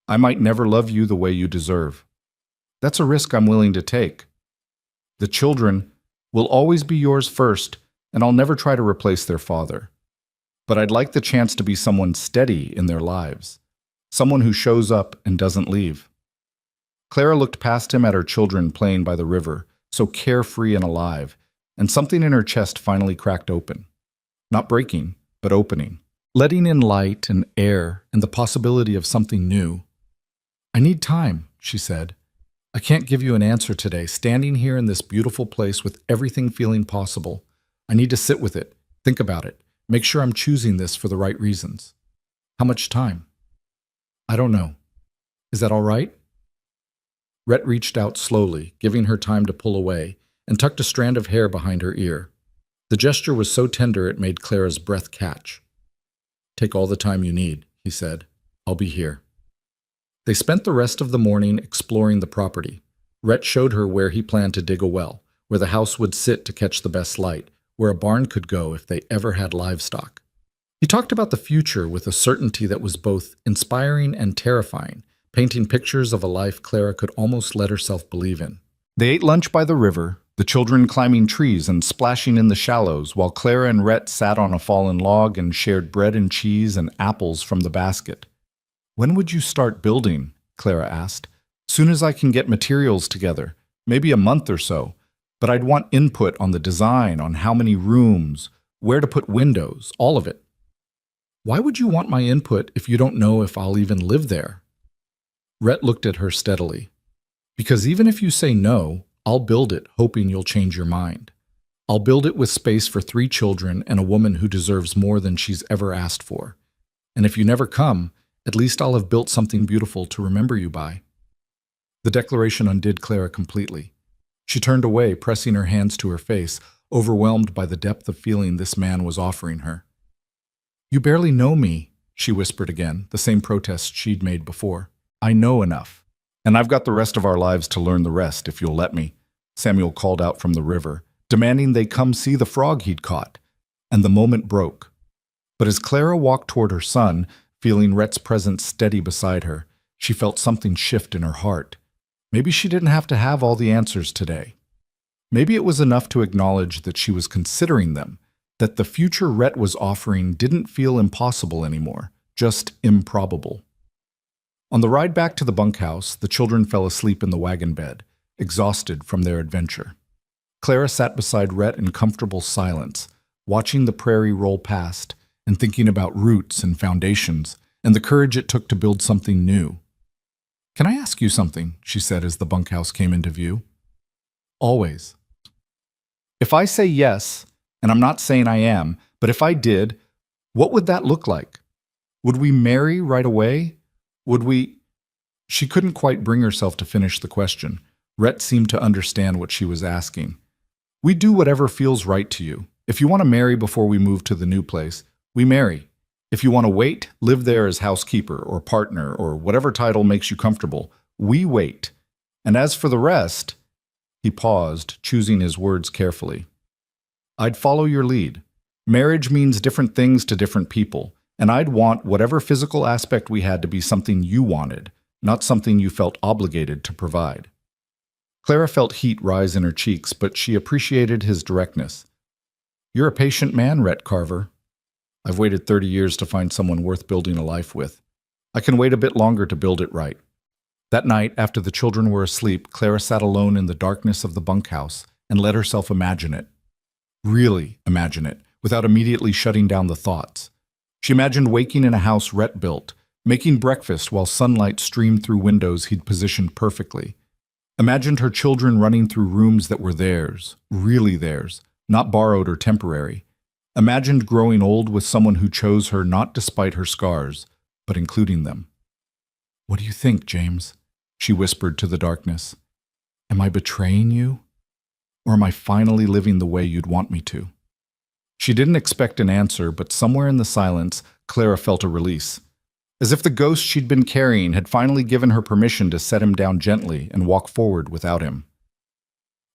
I might never love you the way you deserve. That's a risk I'm willing to take. The children will always be yours first, and I'll never try to replace their father. But I'd like the chance to be someone steady in their lives, someone who shows up and doesn't leave." Clara looked past him at her children playing by the river, so carefree and alive, and something in her chest finally cracked open. Not breaking, but opening, letting in light and air and the possibility of something new. "I need time," she said. "I can't give you an answer today, standing here in this beautiful place with everything feeling possible. I need to sit with it, think about it, make sure I'm choosing this for the right reasons." "How much time?" "I don't know. Is that all right?" Rhett reached out slowly, giving her time to pull away, and tucked a strand of hair behind her ear. The gesture was so tender it made Clara's breath catch. "Take all the time you need," he said. "I'll be here." They spent the rest of the morning exploring the property. Rhett showed her where he planned to dig a well, where the house would sit to catch the best light, where a barn could go if they ever had livestock. He talked about the future with a certainty that was both inspiring and terrifying, painting pictures of a life Clara could almost let herself believe in. They ate lunch by the river, the children climbing trees and splashing in the shallows, while Clara and Rhett sat on a fallen log and shared bread and cheese and apples from the basket. "When would you start building?" Clara asked. Soon as I can get materials together, maybe a month or so. But I'd want input on the design, on how many rooms, where to put windows, all of it. Why would you want my input if you don't know if I'll even live there? Rhett looked at her steadily. Because even if you say no, I'll build it, hoping you'll change your mind. I'll build it with space for 3 children and a woman who deserves more than she's ever asked for. And if you never come, at least I'll have built something beautiful to remember you by. The declaration undid Clara completely. She turned away, pressing her hands to her face, overwhelmed by the depth of feeling this man was offering her. You barely know me, she whispered again, the same protest she'd made before. I know enough. And I've got the rest of our lives to learn the rest, if you'll let me, Samuel called out from the river, demanding they come see the frog he'd caught. And the moment broke. But as Clara walked toward her son, feeling Rhett's presence steady beside her, she felt something shift in her heart. Maybe she didn't have to have all the answers today. Maybe it was enough to acknowledge that she was considering them, that the future Rhett was offering didn't feel impossible anymore, just improbable. On the ride back to the bunkhouse, the children fell asleep in the wagon bed, exhausted from their adventure. Clara sat beside Rhett in comfortable silence, watching the prairie roll past and thinking about roots and foundations and the courage it took to build something new. Can I ask you something? She said as the bunkhouse came into view. Always. If I say yes, and I'm not saying I am, but if I did, what would that look like? Would we marry right away? Would we... She couldn't quite bring herself to finish the question. Rhett seemed to understand what she was asking. We do whatever feels right to you. If you want to marry before we move to the new place, we marry. If you want to wait, live there as housekeeper or partner or whatever title makes you comfortable, we wait. And as for the rest, he paused, choosing his words carefully. I'd follow your lead. Marriage means different things to different people, and I'd want whatever physical aspect we had to be something you wanted, not something you felt obligated to provide. Clara felt heat rise in her cheeks, but she appreciated his directness. You're a patient man, Rhett Carver. I've waited 30 years to find someone worth building a life with. I can wait a bit longer to build it right. That night, after the children were asleep, Clara sat alone in the darkness of the bunkhouse and let herself imagine it. Really imagine it, without immediately shutting down the thoughts. She imagined waking in a house Rhett built, making breakfast while sunlight streamed through windows he'd positioned perfectly. Imagined her children running through rooms that were theirs, really theirs, not borrowed or temporary. Imagined growing old with someone who chose her not despite her scars, but including them. What do you think, James? She whispered to the darkness. Am I betraying you? Or am I finally living the way you'd want me to? She didn't expect an answer, but somewhere in the silence, Clara felt a release. As if the ghost she'd been carrying had finally given her permission to set him down gently and walk forward without him.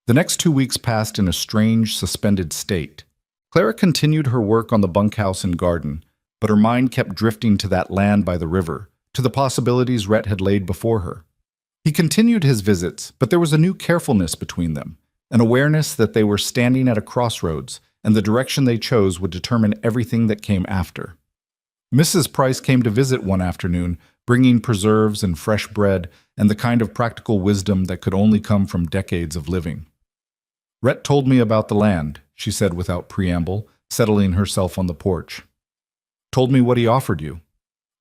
The next 2 weeks passed in a strange, suspended state. Clara continued her work on the bunkhouse and garden, but her mind kept drifting to that land by the river, to the possibilities Rhett had laid before her. He continued his visits, but there was a new carefulness between them, an awareness that they were standing at a crossroads, and the direction they chose would determine everything that came after. Mrs. Price came to visit one afternoon, bringing preserves and fresh bread and the kind of practical wisdom that could only come from decades of living. Rhett told me about the land, she said without preamble, settling herself on the porch. Told me what he offered you.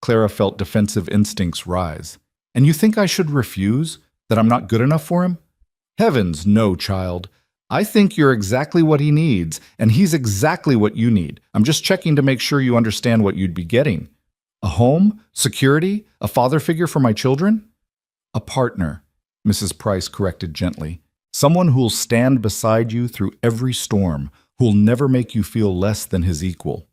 Clara felt defensive instincts rise. And you think I should refuse? That I'm not good enough for him? Heavens, no, child. I think you're exactly what he needs, and he's exactly what you need. I'm just checking to make sure you understand what you'd be getting. A home? Security? A father figure for my children? A partner, Mrs. Price corrected gently. Someone who'll stand beside you through every storm, who'll never make you feel less than his equal.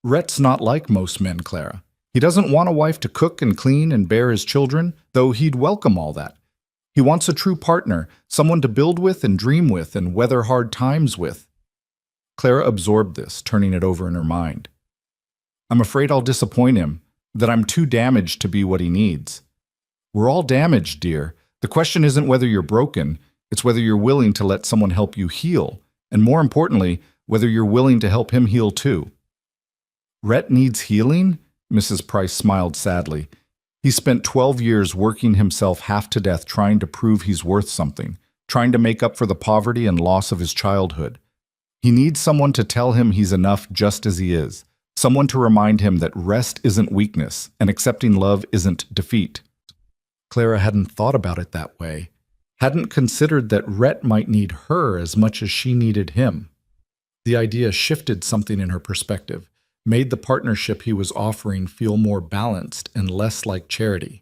Rhett's not like most men, Clara. He doesn't want a wife to cook and clean and bear his children, though he'd welcome all that. He wants a true partner, someone to build with and dream with and weather hard times with. Clara absorbed this, turning it over in her mind. I'm afraid I'll disappoint him, that I'm too damaged to be what he needs. We're all damaged, dear. The question isn't whether you're broken, it's whether you're willing to let someone help you heal, and more importantly, whether you're willing to help him heal too. Rhett needs healing? Mrs. Price smiled sadly. He spent 12 years working himself half to death trying to prove he's worth something, trying to make up for the poverty and loss of his childhood. He needs someone to tell him he's enough just as he is, someone to remind him that rest isn't weakness and accepting love isn't defeat. Clara hadn't thought about it that way, hadn't considered that Rhett might need her as much as she needed him. The idea shifted something in her perspective, made the partnership he was offering feel more balanced and less like charity.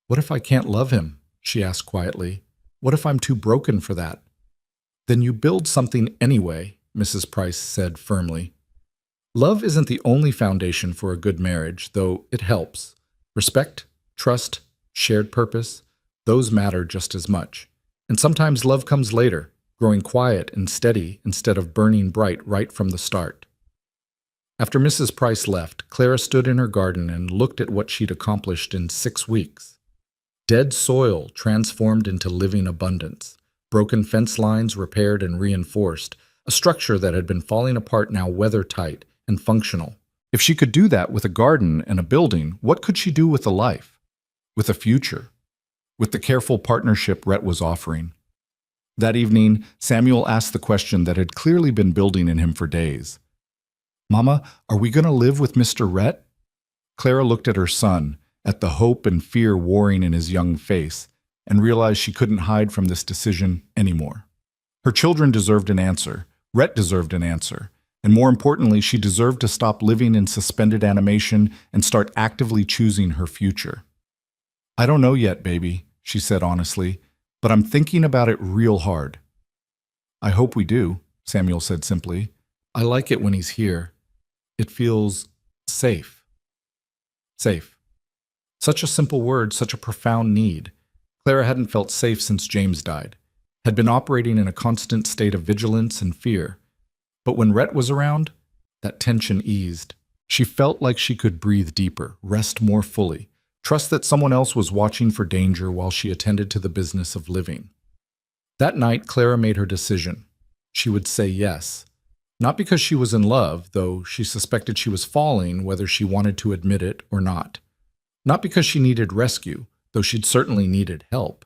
"What if I can't love him?" she asked quietly. "What if I'm too broken for that?" "Then you build something anyway," Mrs. Price said firmly. Love isn't the only foundation for a good marriage, though it helps. Respect, trust, shared purpose, those matter just as much. And sometimes love comes later, growing quiet and steady instead of burning bright right from the start. After Mrs. Price left, Clara stood in her garden and looked at what she'd accomplished in 6 weeks. Dead soil transformed into living abundance, broken fence lines repaired and reinforced, a structure that had been falling apart now weather-tight and functional. If she could do that with a garden and a building, what could she do with a life? With a future? With the careful partnership Rhett was offering? That evening, Samuel asked the question that had clearly been building in him for days. "Mama, are we going to live with Mr. Rhett?" Clara looked at her son, at the hope and fear warring in his young face, and realized she couldn't hide from this decision anymore. Her children deserved an answer. Rhett deserved an answer. And more importantly, she deserved to stop living in suspended animation and start actively choosing her future. "I don't know yet, baby," she said honestly, "but I'm thinking about it real hard." "I hope we do," Samuel said simply. "I like it when he's here. It feels safe." Safe. Such a simple word, such a profound need. Clara hadn't felt safe since James died, had been operating in a constant state of vigilance and fear. But when Rhett was around, that tension eased. She felt like she could breathe deeper, rest more fully, trust that someone else was watching for danger while she attended to the business of living. That night, Clara made her decision. She would say yes. Not because she was in love, though she suspected she was falling whether she wanted to admit it or not. Not because she needed rescue, though she'd certainly needed help,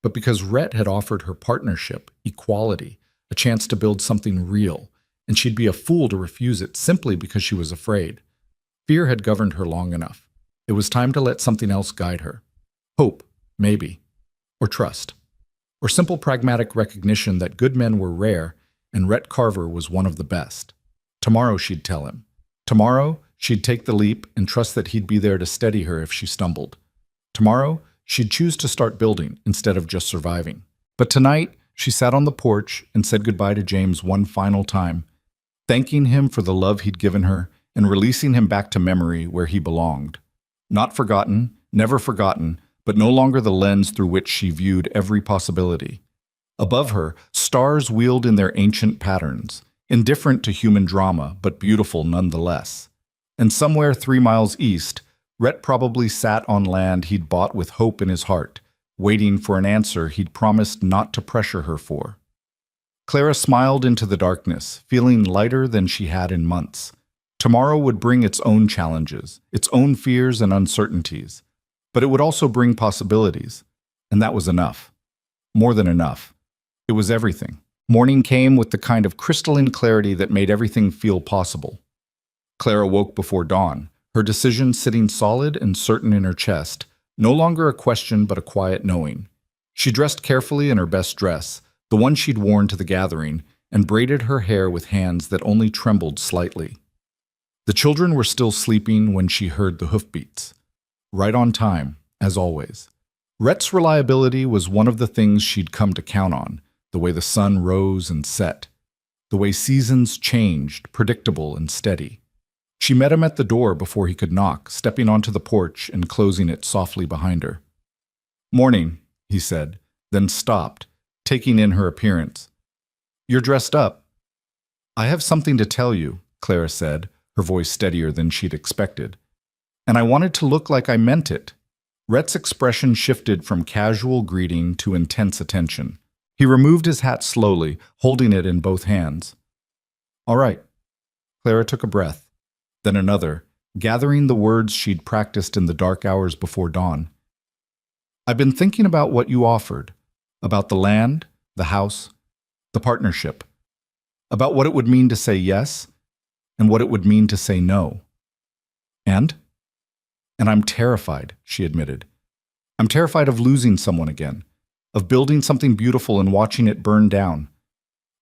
but because Rhett had offered her partnership, equality, a chance to build something real, and she'd be a fool to refuse it simply because she was afraid. Fear had governed her long enough. It was time to let something else guide her. Hope, maybe. Or trust. Or simple pragmatic recognition that good men were rare and Rhett Carver was one of the best. Tomorrow she'd tell him. Tomorrow she'd take the leap and trust that he'd be there to steady her if she stumbled. Tomorrow she'd choose to start building instead of just surviving. But tonight she sat on the porch and said goodbye to James one final time, thanking him for the love he'd given her and releasing him back to memory where he belonged. Not forgotten, never forgotten, but no longer the lens through which she viewed every possibility. Above her, stars wheeled in their ancient patterns, indifferent to human drama, but beautiful nonetheless. And somewhere 3 miles east, Rhett probably sat on land he'd bought with hope in his heart, waiting for an answer he'd promised not to pressure her for. Clara smiled into the darkness, feeling lighter than she had in months. Tomorrow would bring its own challenges, its own fears and uncertainties, but it would also bring possibilities, and that was enough. More than enough. It was everything. Morning came with the kind of crystalline clarity that made everything feel possible. Clara woke before dawn, her decision sitting solid and certain in her chest, no longer a question but a quiet knowing. She dressed carefully in her best dress, the one she'd worn to the gathering, and braided her hair with hands that only trembled slightly. The children were still sleeping when she heard the hoofbeats. Right on time, as always. Rhett's reliability was one of the things she'd come to count on, the way the sun rose and set, the way seasons changed, predictable and steady. She met him at the door before he could knock, stepping onto the porch and closing it softly behind her. "Morning," he said, then stopped, taking in her appearance. "You're dressed up." "I have something to tell you," Clara said, her voice steadier than she'd expected. "And I wanted to look like I meant it." Rhett's expression shifted from casual greeting to intense attention. He removed his hat slowly, holding it in both hands. "All right." Clara took a breath, then another, gathering the words she'd practiced in the dark hours before dawn. I've been thinking about what you offered, about the land, the house, the partnership, about what it would mean to say yes and what it would mean to say no. And I'm terrified, she admitted. I'm terrified of losing someone again, of building something beautiful and watching it burn down.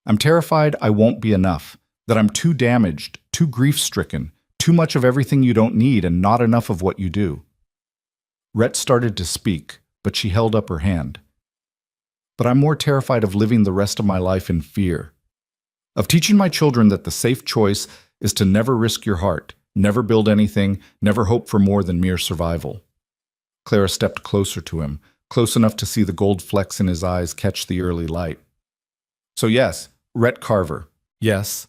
I'm terrified I won't be enough, that I'm too damaged, too grief-stricken, too much of everything you don't need and not enough of what you do. Rhett started to speak, but she held up her hand. But I'm more terrified of living the rest of my life in fear, of teaching my children that the safe choice is to never risk your heart, never build anything, never hope for more than mere survival. Clara stepped closer to him, close enough to see the gold flecks in his eyes catch the early light. So yes, Rhett Carver, yes,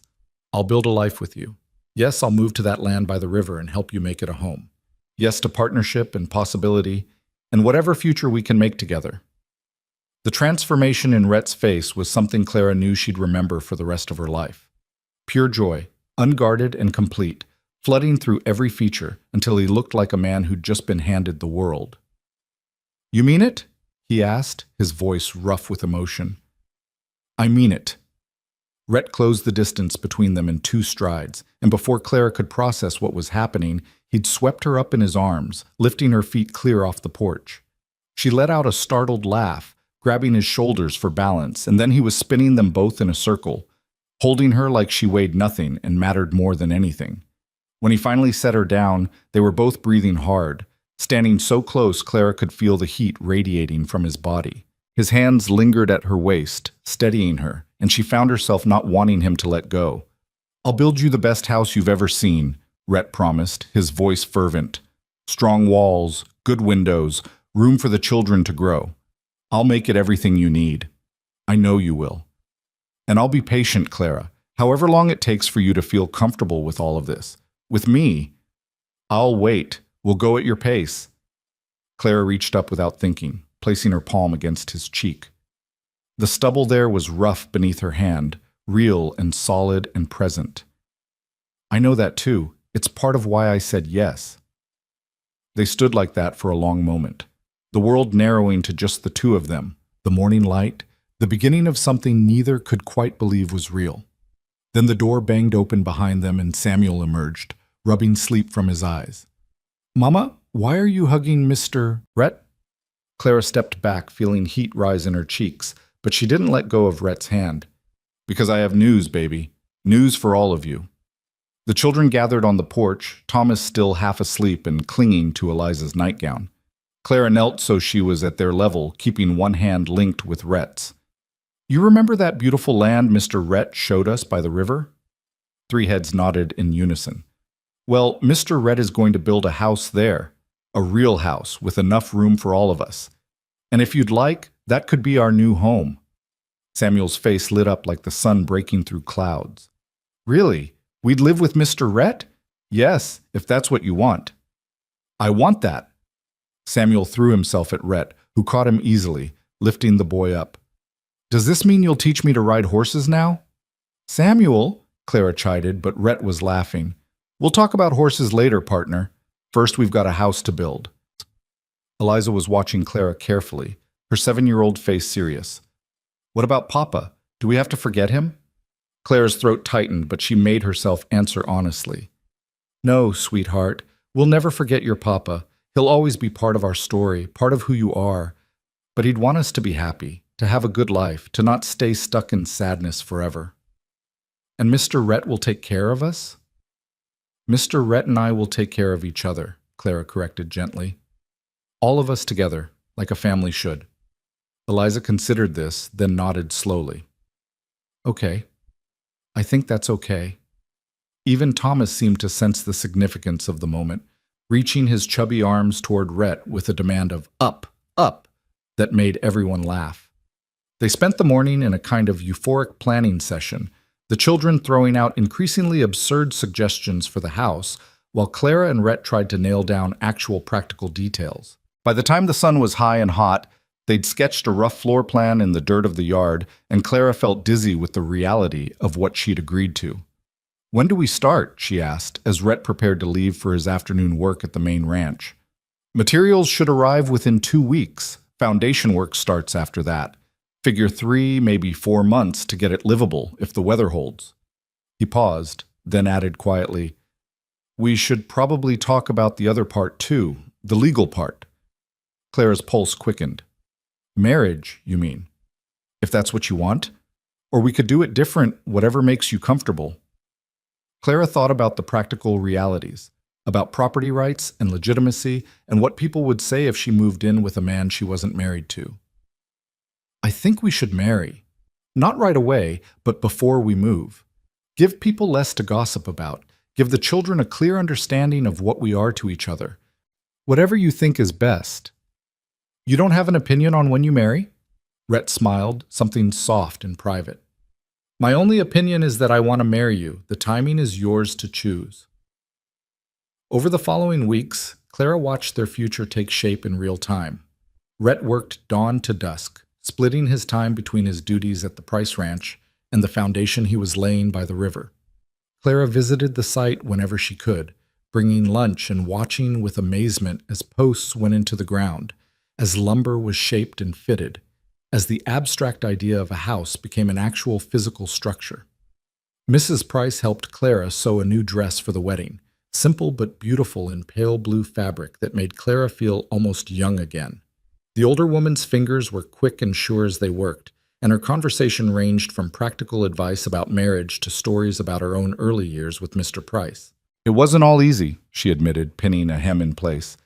I'll build a life with you. Yes, I'll move to that land by the river and help you make it a home. Yes to partnership and possibility, and whatever future we can make together. The transformation in Rhett's face was something Clara knew she'd remember for the rest of her life. Pure joy, unguarded and complete, flooding through every feature until he looked like a man who'd just been handed the world. You mean it? He asked, his voice rough with emotion. I mean it. Rhett closed the distance between them in 2 strides, and before Clara could process what was happening, he'd swept her up in his arms, lifting her feet clear off the porch. She let out a startled laugh, grabbing his shoulders for balance, and then he was spinning them both in a circle, holding her like she weighed nothing and mattered more than anything. When he finally set her down, they were both breathing hard. Standing so close, Clara could feel the heat radiating from his body. His hands lingered at her waist, steadying her, and she found herself not wanting him to let go. I'll build you the best house you've ever seen, Rhett promised, his voice fervent. Strong walls, good windows, room for the children to grow. I'll make it everything you need. I know you will. And I'll be patient, Clara, however long it takes for you to feel comfortable with all of this. With me, I'll wait. We'll go at your pace. Clara reached up without thinking, placing her palm against his cheek. The stubble there was rough beneath her hand, real and solid and present. I know that too. It's part of why I said yes. They stood like that for a long moment, the world narrowing to just the two of them, the morning light, the beginning of something neither could quite believe was real. Then the door banged open behind them and Samuel emerged, rubbing sleep from his eyes. Mama, why are you hugging Mr. Rhett? Clara stepped back, feeling heat rise in her cheeks, but she didn't let go of Rhett's hand. Because I have news, baby. News for all of you. The children gathered on the porch, Thomas still half asleep and clinging to Eliza's nightgown. Clara knelt so she was at their level, keeping one hand linked with Rhett's. You remember that beautiful land Mr. Rhett showed us by the river? 3 heads nodded in unison. Well, Mr. Rhett is going to build a house there, a real house with enough room for all of us. And if you'd like, that could be our new home. Samuel's face lit up like the sun breaking through clouds. Really? We'd live with Mr. Rhett? Yes, if that's what you want. I want that. Samuel threw himself at Rhett, who caught him easily, lifting the boy up. Does this mean you'll teach me to ride horses now? Samuel, Clara chided, but Rhett was laughing. We'll talk about horses later, partner. First, we've got a house to build. Eliza was watching Clara carefully, her 7-year-old face serious. What about Papa? Do we have to forget him? Clara's throat tightened, but she made herself answer honestly. No, sweetheart, we'll never forget your Papa. He'll always be part of our story, part of who you are. But he'd want us to be happy, to have a good life, to not stay stuck in sadness forever. And Mr. Rhett will take care of us? Mr. Rhett and I will take care of each other, Clara corrected gently. All of us together, like a family should. Eliza considered this, then nodded slowly. Okay. I think that's okay. Even Thomas seemed to sense the significance of the moment, reaching his chubby arms toward Rhett with a demand of up, up, that made everyone laugh. They spent the morning in a kind of euphoric planning session, the children throwing out increasingly absurd suggestions for the house, while Clara and Rhett tried to nail down actual practical details. By the time the sun was high and hot, they'd sketched a rough floor plan in the dirt of the yard, and Clara felt dizzy with the reality of what she'd agreed to. When do we start? She asked, as Rhett prepared to leave for his afternoon work at the main ranch. Materials should arrive within 2 weeks. Foundation work starts after that. Figure 3, maybe 4 months to get it livable if the weather holds. He paused, then added quietly, "We should probably talk about the other part too, the legal part." Clara's pulse quickened. "Marriage, you mean? If that's what you want? Or we could do it different, whatever makes you comfortable." Clara thought about the practical realities, about property rights and legitimacy, and what people would say if she moved in with a man she wasn't married to. "I think we should marry. Not right away, but before we move. Give people less to gossip about. Give the children a clear understanding of what we are to each other. Whatever you think is best." "You don't have an opinion on when you marry?" Rhett smiled, something soft and private. "My only opinion is that I want to marry you. The timing is yours to choose." Over the following weeks, Clara watched their future take shape in real time. Rhett worked dawn to dusk, splitting his time between his duties at the Price Ranch and the foundation he was laying by the river. Clara visited the site whenever she could, bringing lunch and watching with amazement as posts went into the ground, as lumber was shaped and fitted, as the abstract idea of a house became an actual physical structure. Mrs. Price helped Clara sew a new dress for the wedding, simple but beautiful in pale blue fabric that made Clara feel almost young again. The older woman's fingers were quick and sure as they worked, and her conversation ranged from practical advice about marriage to stories about her own early years with Mr. Price. "It wasn't all easy," she admitted, pinning a hem in place.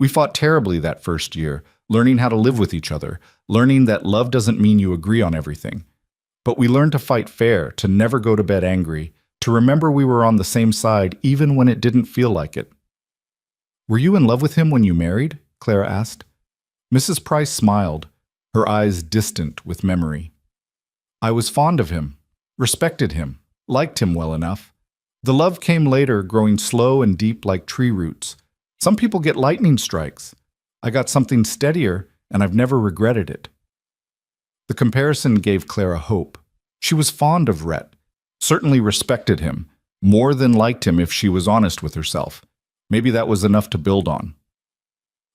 "We fought terribly that first year, learning how to live with each other, learning that love doesn't mean you agree on everything. But we learned to fight fair, to never go to bed angry, to remember we were on the same side even when it didn't feel like it." "Were you in love with him when you married?" Clara asked. Mrs. Price smiled, her eyes distant with memory. "I was fond of him, respected him, liked him well enough. The love came later, growing slow and deep like tree roots. Some people get lightning strikes. I got something steadier, and I've never regretted it." The comparison gave Clara hope. She was fond of Rhett, certainly respected him, more than liked him if she was honest with herself. Maybe that was enough to build on.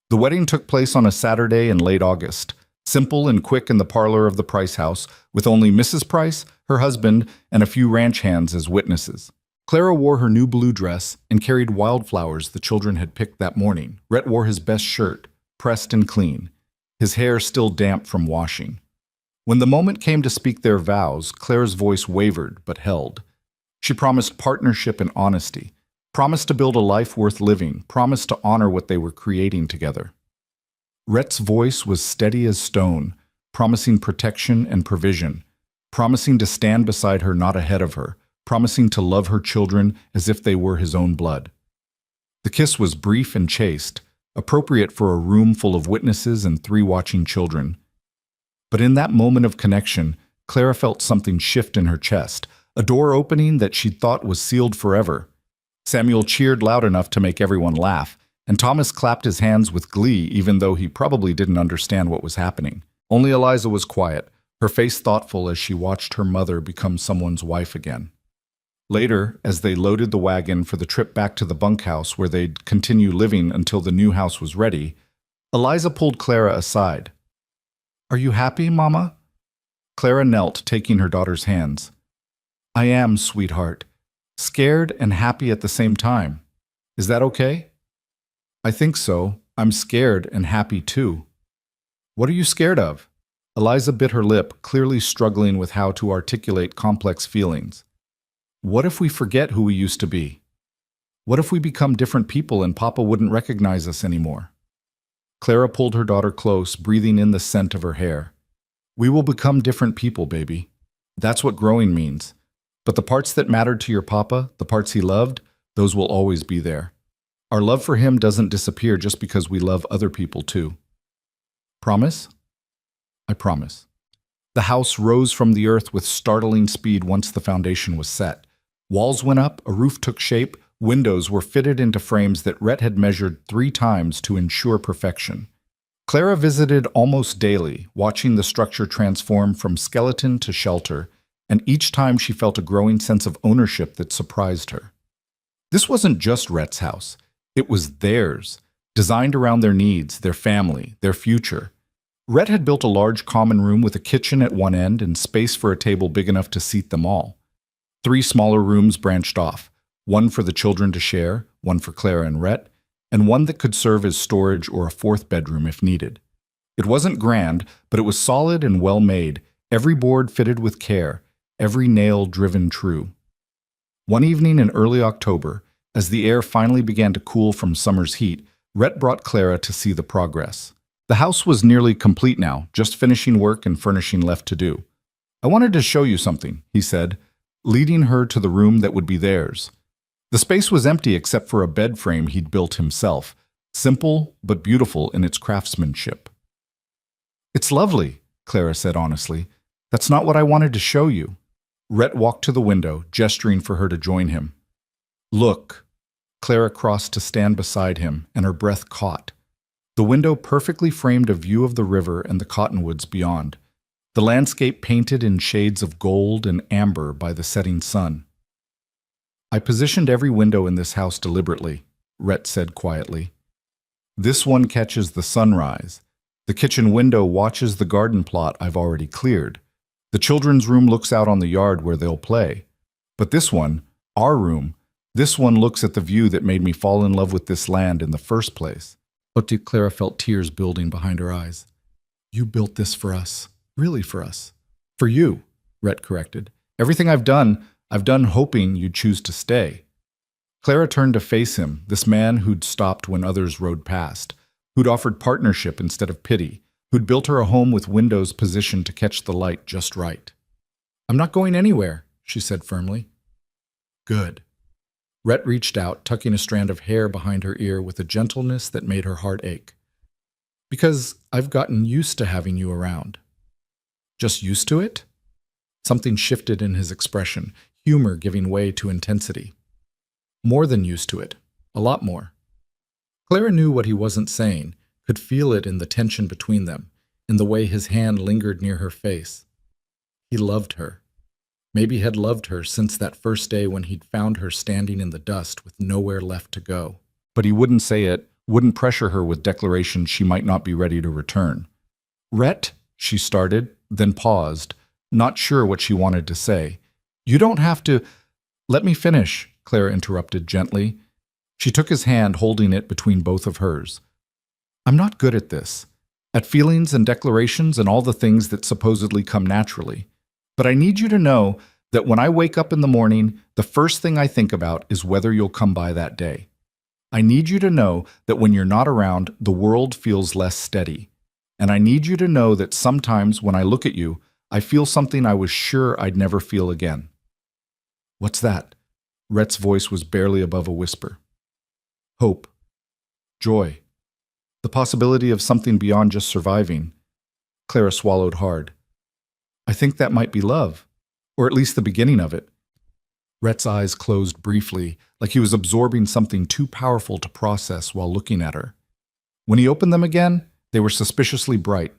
The wedding took place on a Saturday in late August, simple and quick in the parlor of the Price house, with only Mrs. Price, her husband, and a few ranch hands as witnesses. Clara wore her new blue dress and carried wildflowers the children had picked that morning. Rhett wore his best shirt, pressed and clean, his hair still damp from washing. When the moment came to speak their vows, Clara's voice wavered but held. She promised partnership and honesty, promised to build a life worth living, promised to honor what they were creating together. Rhett's voice was steady as stone, promising protection and provision, promising to stand beside her, not ahead of her, promising to love her children as if they were his own blood. The kiss was brief and chaste, appropriate for a room full of witnesses and 3 watching children. But in that moment of connection, Clara felt something shift in her chest, a door opening that she'd thought was sealed forever. Samuel cheered loud enough to make everyone laugh, and Thomas clapped his hands with glee even though he probably didn't understand what was happening. Only Eliza was quiet, her face thoughtful as she watched her mother become someone's wife again. Later, as they loaded the wagon for the trip back to the bunkhouse where they'd continue living until the new house was ready, Eliza pulled Clara aside. "Are you happy, Mama?" Clara knelt, taking her daughter's hands. "I am, sweetheart. Scared and happy at the same time. Is that okay?" "I think so. I'm scared and happy too." "What are you scared of?" Eliza bit her lip, clearly struggling with how to articulate complex feelings. "What if we forget who we used to be? What if we become different people and Papa wouldn't recognize us anymore?" Clara pulled her daughter close, breathing in the scent of her hair. "We will become different people, baby. That's what growing means. But the parts that mattered to your Papa, the parts he loved, those will always be there. Our love for him doesn't disappear just because we love other people too. Promise?" "I promise." The house rose from the earth with startling speed once the foundation was set. Walls went up, a roof took shape, windows were fitted into frames that Rhett had measured 3 times to ensure perfection. Clara visited almost daily, watching the structure transform from skeleton to shelter, and each time she felt a growing sense of ownership that surprised her. This wasn't just Rhett's house. It was theirs, designed around their needs, their family, their future. Rhett had built a large common room with a kitchen at one end and space for a table big enough to seat them all. 3 smaller rooms branched off, one for the children to share, one for Clara and Rhett, and one that could serve as storage or a 4th bedroom if needed. It wasn't grand, but it was solid and well made, every board fitted with care, every nail driven true. One evening in early October, as the air finally began to cool from summer's heat, Rhett brought Clara to see the progress. The house was nearly complete now, just finishing work and furnishing left to do. "I wanted to show you something," he said, leading her to the room that would be theirs. The space was empty except for a bed frame he'd built himself, simple but beautiful in its craftsmanship. "It's lovely," Clara said honestly. "That's not what I wanted to show you." Rhett walked to the window, gesturing for her to join him. "Look." Clara crossed to stand beside him, and her breath caught. The window perfectly framed a view of the river and the cottonwoods beyond, the landscape painted in shades of gold and amber by the setting sun. "I positioned every window in this house deliberately," Rhett said quietly. "This one catches the sunrise. The kitchen window watches the garden plot I've already cleared. The children's room looks out on the yard where they'll play. But this one, our room, this one looks at the view that made me fall in love with this land in the first place." Clara felt tears building behind her eyes. "You built this for us, really for us." "For you," Rhett corrected. "Everything I've done hoping you'd choose to stay." Clara turned to face him, this man who'd stopped when others rode past, who'd offered partnership instead of pity, who'd built her a home with windows positioned to catch the light just right. "I'm not going anywhere," she said firmly. "Good." Rhett reached out, tucking a strand of hair behind her ear with a gentleness that made her heart ache. "Because I've gotten used to having you around." "Just used to it?" Something shifted in his expression, humor giving way to intensity. "More than used to it. A lot more." Clara knew what he wasn't saying, could feel it in the tension between them, in the way his hand lingered near her face. He loved her. Maybe had loved her since that first day when he'd found her standing in the dust with nowhere left to go. But he wouldn't say it, wouldn't pressure her with declarations she might not be ready to return. "Rhett," she started, then paused, not sure what she wanted to say. "You don't have to—" "Let me finish," Clara interrupted gently. She took his hand, holding it between both of hers. "I'm not good at this, at feelings and declarations and all the things that supposedly come naturally. But I need you to know that when I wake up in the morning, the first thing I think about is whether you'll come by that day. I need you to know that when you're not around, the world feels less steady. And I need you to know that sometimes when I look at you, I feel something I was sure I'd never feel again." "What's that?" Rhett's voice was barely above a whisper. "Hope. Joy. The possibility of something beyond just surviving." Clara swallowed hard. "I think that might be love, or at least the beginning of it." Rhett's eyes closed briefly, like he was absorbing something too powerful to process while looking at her. When he opened them again, they were suspiciously bright.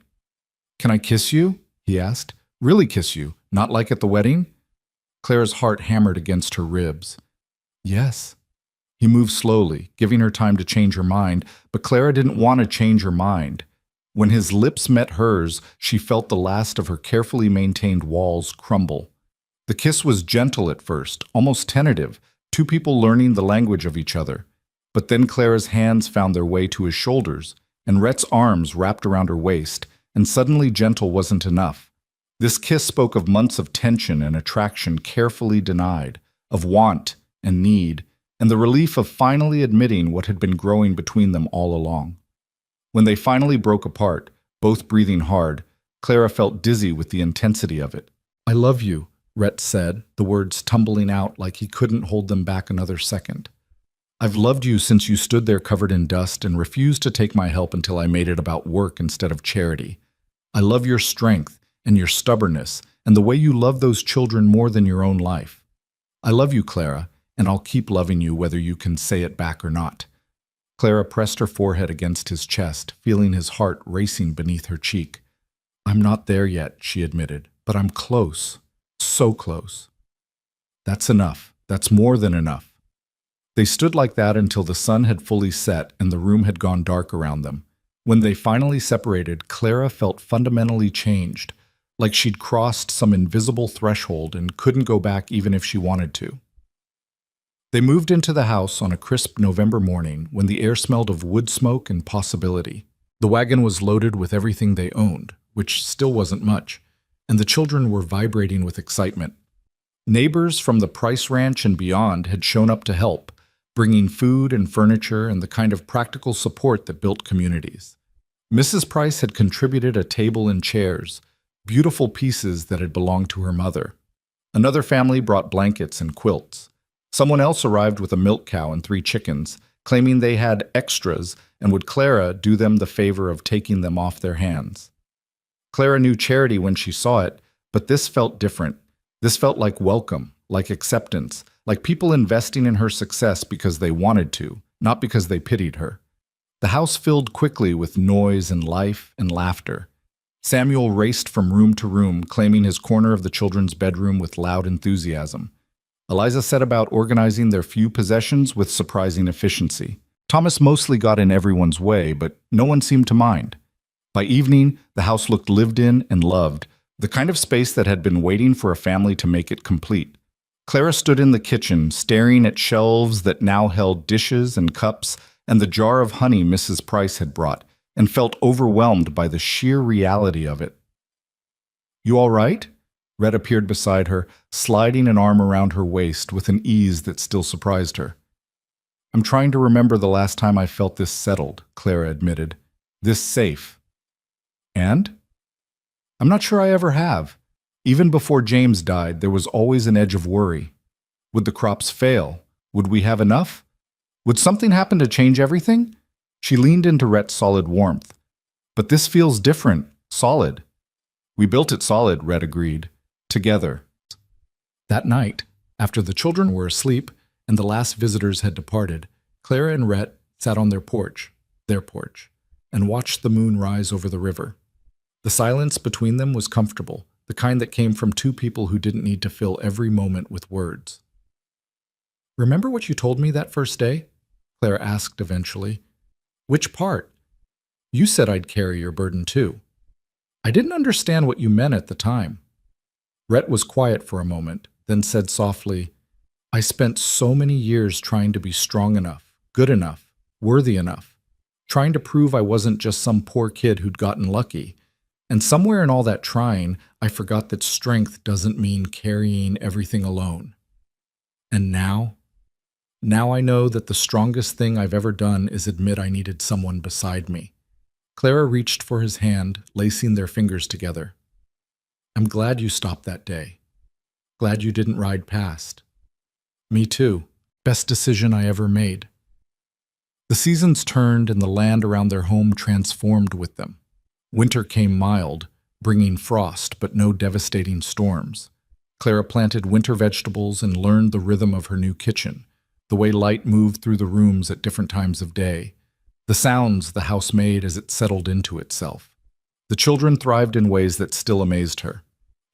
"Can I kiss you?" he asked. "Really kiss you, not like at the wedding?" Clara's heart hammered against her ribs. "Yes." He moved slowly, giving her time to change her mind, but Clara didn't want to change her mind. When his lips met hers, she felt the last of her carefully maintained walls crumble. The kiss was gentle at first, almost tentative, 2 people learning the language of each other. But then Clara's hands found their way to his shoulders, and Rhett's arms wrapped around her waist, and suddenly gentle wasn't enough. This kiss spoke of months of tension and attraction carefully denied, of want and need, and the relief of finally admitting what had been growing between them all along. When they finally broke apart, both breathing hard, Clara felt dizzy with the intensity of it. "I love you," Rhett said, the words tumbling out like he couldn't hold them back another second. "I've loved you since you stood there covered in dust and refused to take my help until I made it about work instead of charity. I love your strength and your stubbornness and the way you love those children more than your own life. I love you, Clara, and I'll keep loving you whether you can say it back or not." Clara pressed her forehead against his chest, feeling his heart racing beneath her cheek. "I'm not there yet," she admitted, "but I'm close." So close. That's enough. That's more than enough. They stood like that until the sun had fully set and the room had gone dark around them. When they finally separated, Clara felt fundamentally changed, like she'd crossed some invisible threshold and couldn't go back even if she wanted to. They moved into the house on a crisp November morning when the air smelled of wood smoke and possibility. The wagon was loaded with everything they owned, which still wasn't much, and the children were vibrating with excitement. Neighbors from the Price Ranch and beyond had shown up to help, bringing food and furniture and the kind of practical support that built communities. Mrs. Price had contributed a table and chairs, beautiful pieces that had belonged to her mother. Another family brought blankets and quilts. Someone else arrived with a milk cow and 3 chickens, claiming they had extras and would Clara do them the favor of taking them off their hands. Clara knew charity when she saw it, but this felt different. This felt like welcome, like acceptance, like people investing in her success because they wanted to, not because they pitied her. The house filled quickly with noise and life and laughter. Samuel raced from room to room, claiming his corner of the children's bedroom with loud enthusiasm. Eliza set about organizing their few possessions with surprising efficiency. Thomas mostly got in everyone's way, but no one seemed to mind. By evening, the house looked lived in and loved, the kind of space that had been waiting for a family to make it complete. Clara stood in the kitchen, staring at shelves that now held dishes and cups and the jar of honey Mrs. Price had brought, and felt overwhelmed by the sheer reality of it. "You all right?" Red appeared beside her, sliding an arm around her waist with an ease that still surprised her. "I'm trying to remember the last time I felt this settled," Clara admitted. "This safe." "And?" "I'm not sure I ever have. Even before James died, there was always an edge of worry. Would the crops fail? Would we have enough? Would something happen to change everything?" She leaned into Rhett's solid warmth. "But this feels different, solid." "We built it solid," Rhett agreed. "Together." That night, after the children were asleep and the last visitors had departed, Clara and Rhett sat on their porch, and watched the moon rise over the river. The silence between them was comfortable, the kind that came from 2 people who didn't need to fill every moment with words. "Remember what you told me that first day?" Clara asked eventually. "Which part? You said I'd carry your burden too." "I didn't understand what you meant at the time." Rhett was quiet for a moment, then said softly, "I spent so many years trying to be strong enough, good enough, worthy enough, trying to prove I wasn't just some poor kid who'd gotten lucky. And somewhere in all that trying, I forgot that strength doesn't mean carrying everything alone. And now I know that the strongest thing I've ever done is admit I needed someone beside me." Clara reached for his hand, lacing their fingers together. "I'm glad you stopped that day. Glad you didn't ride past." "Me too. Best decision I ever made." The seasons turned and the land around their home transformed with them. Winter came mild, bringing frost but no devastating storms. Clara planted winter vegetables and learned the rhythm of her new kitchen, the way light moved through the rooms at different times of day, the sounds the house made as it settled into itself. The children thrived in ways that still amazed her.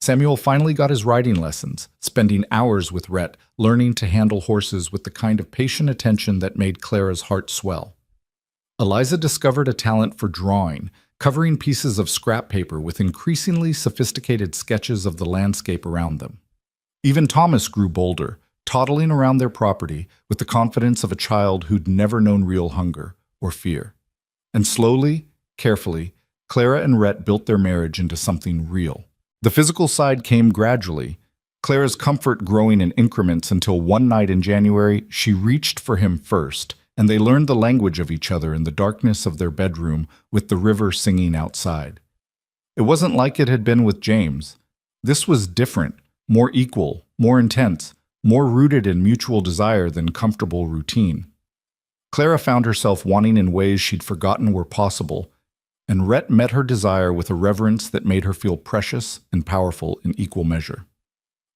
Samuel finally got his riding lessons, spending hours with Rhett, learning to handle horses with the kind of patient attention that made Clara's heart swell. Eliza discovered a talent for drawing, covering pieces of scrap paper with increasingly sophisticated sketches of the landscape around them. Even Thomas grew bolder, toddling around their property with the confidence of a child who'd never known real hunger or fear. And slowly, carefully, Clara and Rhett built their marriage into something real. The physical side came gradually, Clara's comfort growing in increments until one night in January she reached for him first, and they learned the language of each other in the darkness of their bedroom with the river singing outside. It wasn't like it had been with James. This was different, more equal, more intense, more rooted in mutual desire than comfortable routine. Clara found herself wanting in ways she'd forgotten were possible, and Rhett met her desire with a reverence that made her feel precious and powerful in equal measure.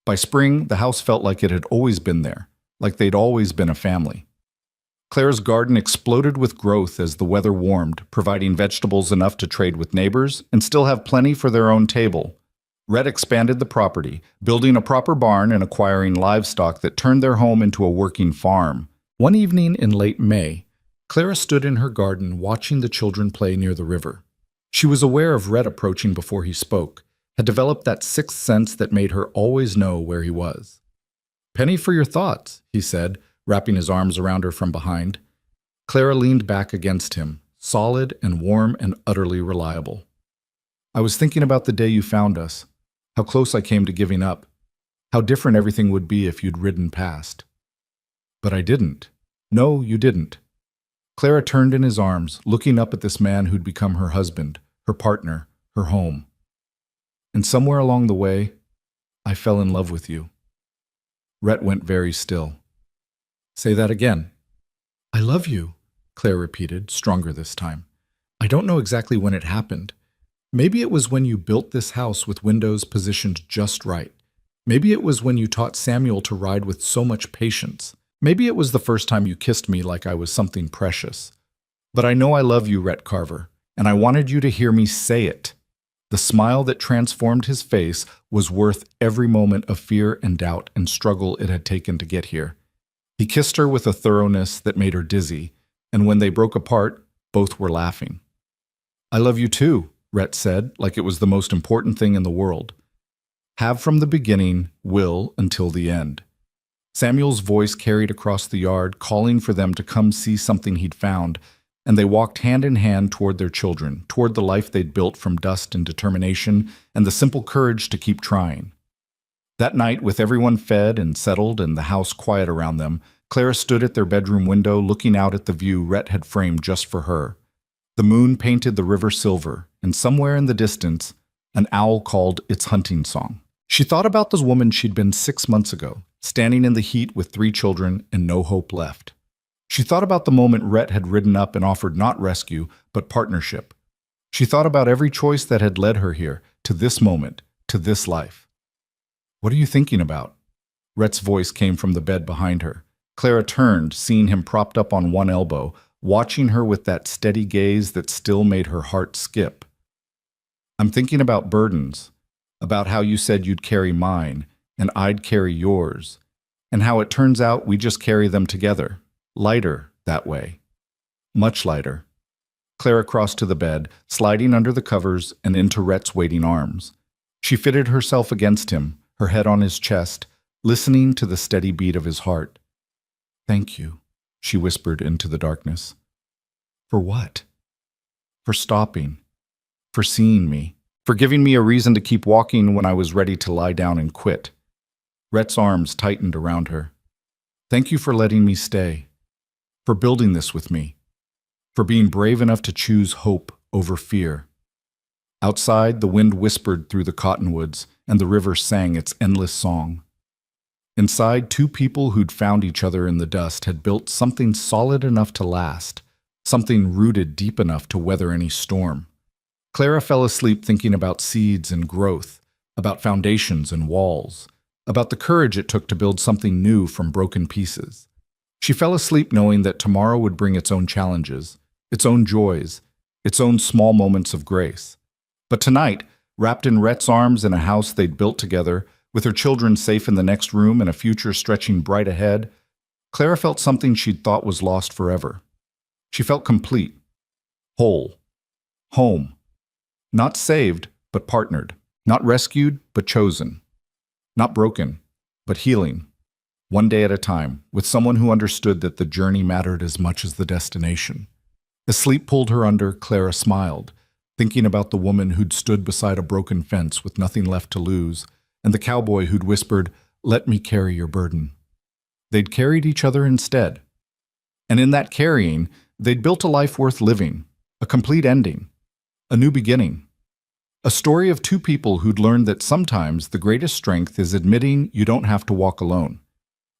By spring, the house felt like it had always been there, like they'd always been a family. Clara's garden exploded with growth as the weather warmed, providing vegetables enough to trade with neighbors and still have plenty for their own table. Rhett expanded the property, building a proper barn and acquiring livestock that turned their home into a working farm. One evening in late May, Clara stood in her garden watching the children play near the river. She was aware of Rhett approaching before he spoke, had developed that sixth sense that made her always know where he was. "Penny for your thoughts," he said, wrapping his arms around her from behind. Clara leaned back against him, solid and warm and utterly reliable. "I was thinking about the day you found us, how close I came to giving up, how different everything would be if you'd ridden past." "But I didn't." "No, you didn't." Clara turned in his arms, looking up at this man who'd become her husband, her partner, her home. "And somewhere along the way, I fell in love with you." Rhett went very still. "Say that again." "I love you," Claire repeated, stronger this time. "I don't know exactly when it happened. Maybe it was when you built this house with windows positioned just right. Maybe it was when you taught Samuel to ride with so much patience. Maybe it was the first time you kissed me like I was something precious. But I know I love you, Rhett Carver, and I wanted you to hear me say it." The smile that transformed his face was worth every moment of fear and doubt and struggle it had taken to get here. He kissed her with a thoroughness that made her dizzy, and when they broke apart, both were laughing. "I love you too," Rhett said, like it was the most important thing in the world. "Have from the beginning, will until the end." Samuel's voice carried across the yard, calling for them to come see something he'd found, and they walked hand in hand toward their children, toward the life they'd built from dust and determination and the simple courage to keep trying. That night, with everyone fed and settled and the house quiet around them, Clara stood at their bedroom window looking out at the view Rhett had framed just for her. The moon painted the river silver, and somewhere in the distance, an owl called its hunting song. She thought about the woman she'd been 6 months ago, standing in the heat with 3 children and no hope left. She thought about the moment Rhett had ridden up and offered not rescue, but partnership. She thought about every choice that had led her here, to this moment, to this life. "What are you thinking about?" Rhett's voice came from the bed behind her. Clara turned, seeing him propped up on one elbow, watching her with that steady gaze that still made her heart skip. "I'm thinking about burdens, about how you said you'd carry mine, and I'd carry yours, and how it turns out we just carry them together, lighter that way, much lighter." Clara crossed to the bed, sliding under the covers and into Rhett's waiting arms. She fitted herself against him, her head on his chest, listening to the steady beat of his heart. "Thank you," she whispered into the darkness. "For what?" "For stopping, for seeing me, for giving me a reason to keep walking when I was ready to lie down and quit." Rhett's arms tightened around her. "Thank you for letting me stay, for building this with me, for being brave enough to choose hope over fear." Outside, the wind whispered through the cottonwoods, and the river sang its endless song. Inside, 2 people who'd found each other in the dust had built something solid enough to last, something rooted deep enough to weather any storm. Clara fell asleep thinking about seeds and growth, about foundations and walls, about the courage it took to build something new from broken pieces. She fell asleep knowing that tomorrow would bring its own challenges, its own joys, its own small moments of grace. But tonight, wrapped in Rhett's arms in a house they'd built together, with her children safe in the next room and a future stretching bright ahead, Clara felt something she'd thought was lost forever. She felt complete, whole, home. Not saved, but partnered. Not rescued, but chosen. Not broken, but healing. One day at a time, with someone who understood that the journey mattered as much as the destination. As sleep pulled her under, Clara smiled, thinking about the woman who'd stood beside a broken fence with nothing left to lose, and the cowboy who'd whispered, "Let me carry your burden." They'd carried each other instead. And in that carrying, they'd built a life worth living, a complete ending, a new beginning. A story of 2 people who'd learned that sometimes the greatest strength is admitting you don't have to walk alone.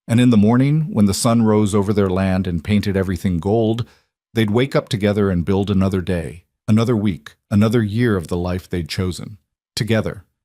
And in the morning, when the sun rose over their land and painted everything gold, they'd wake up together and build another day, another week, another year of the life they'd chosen, together.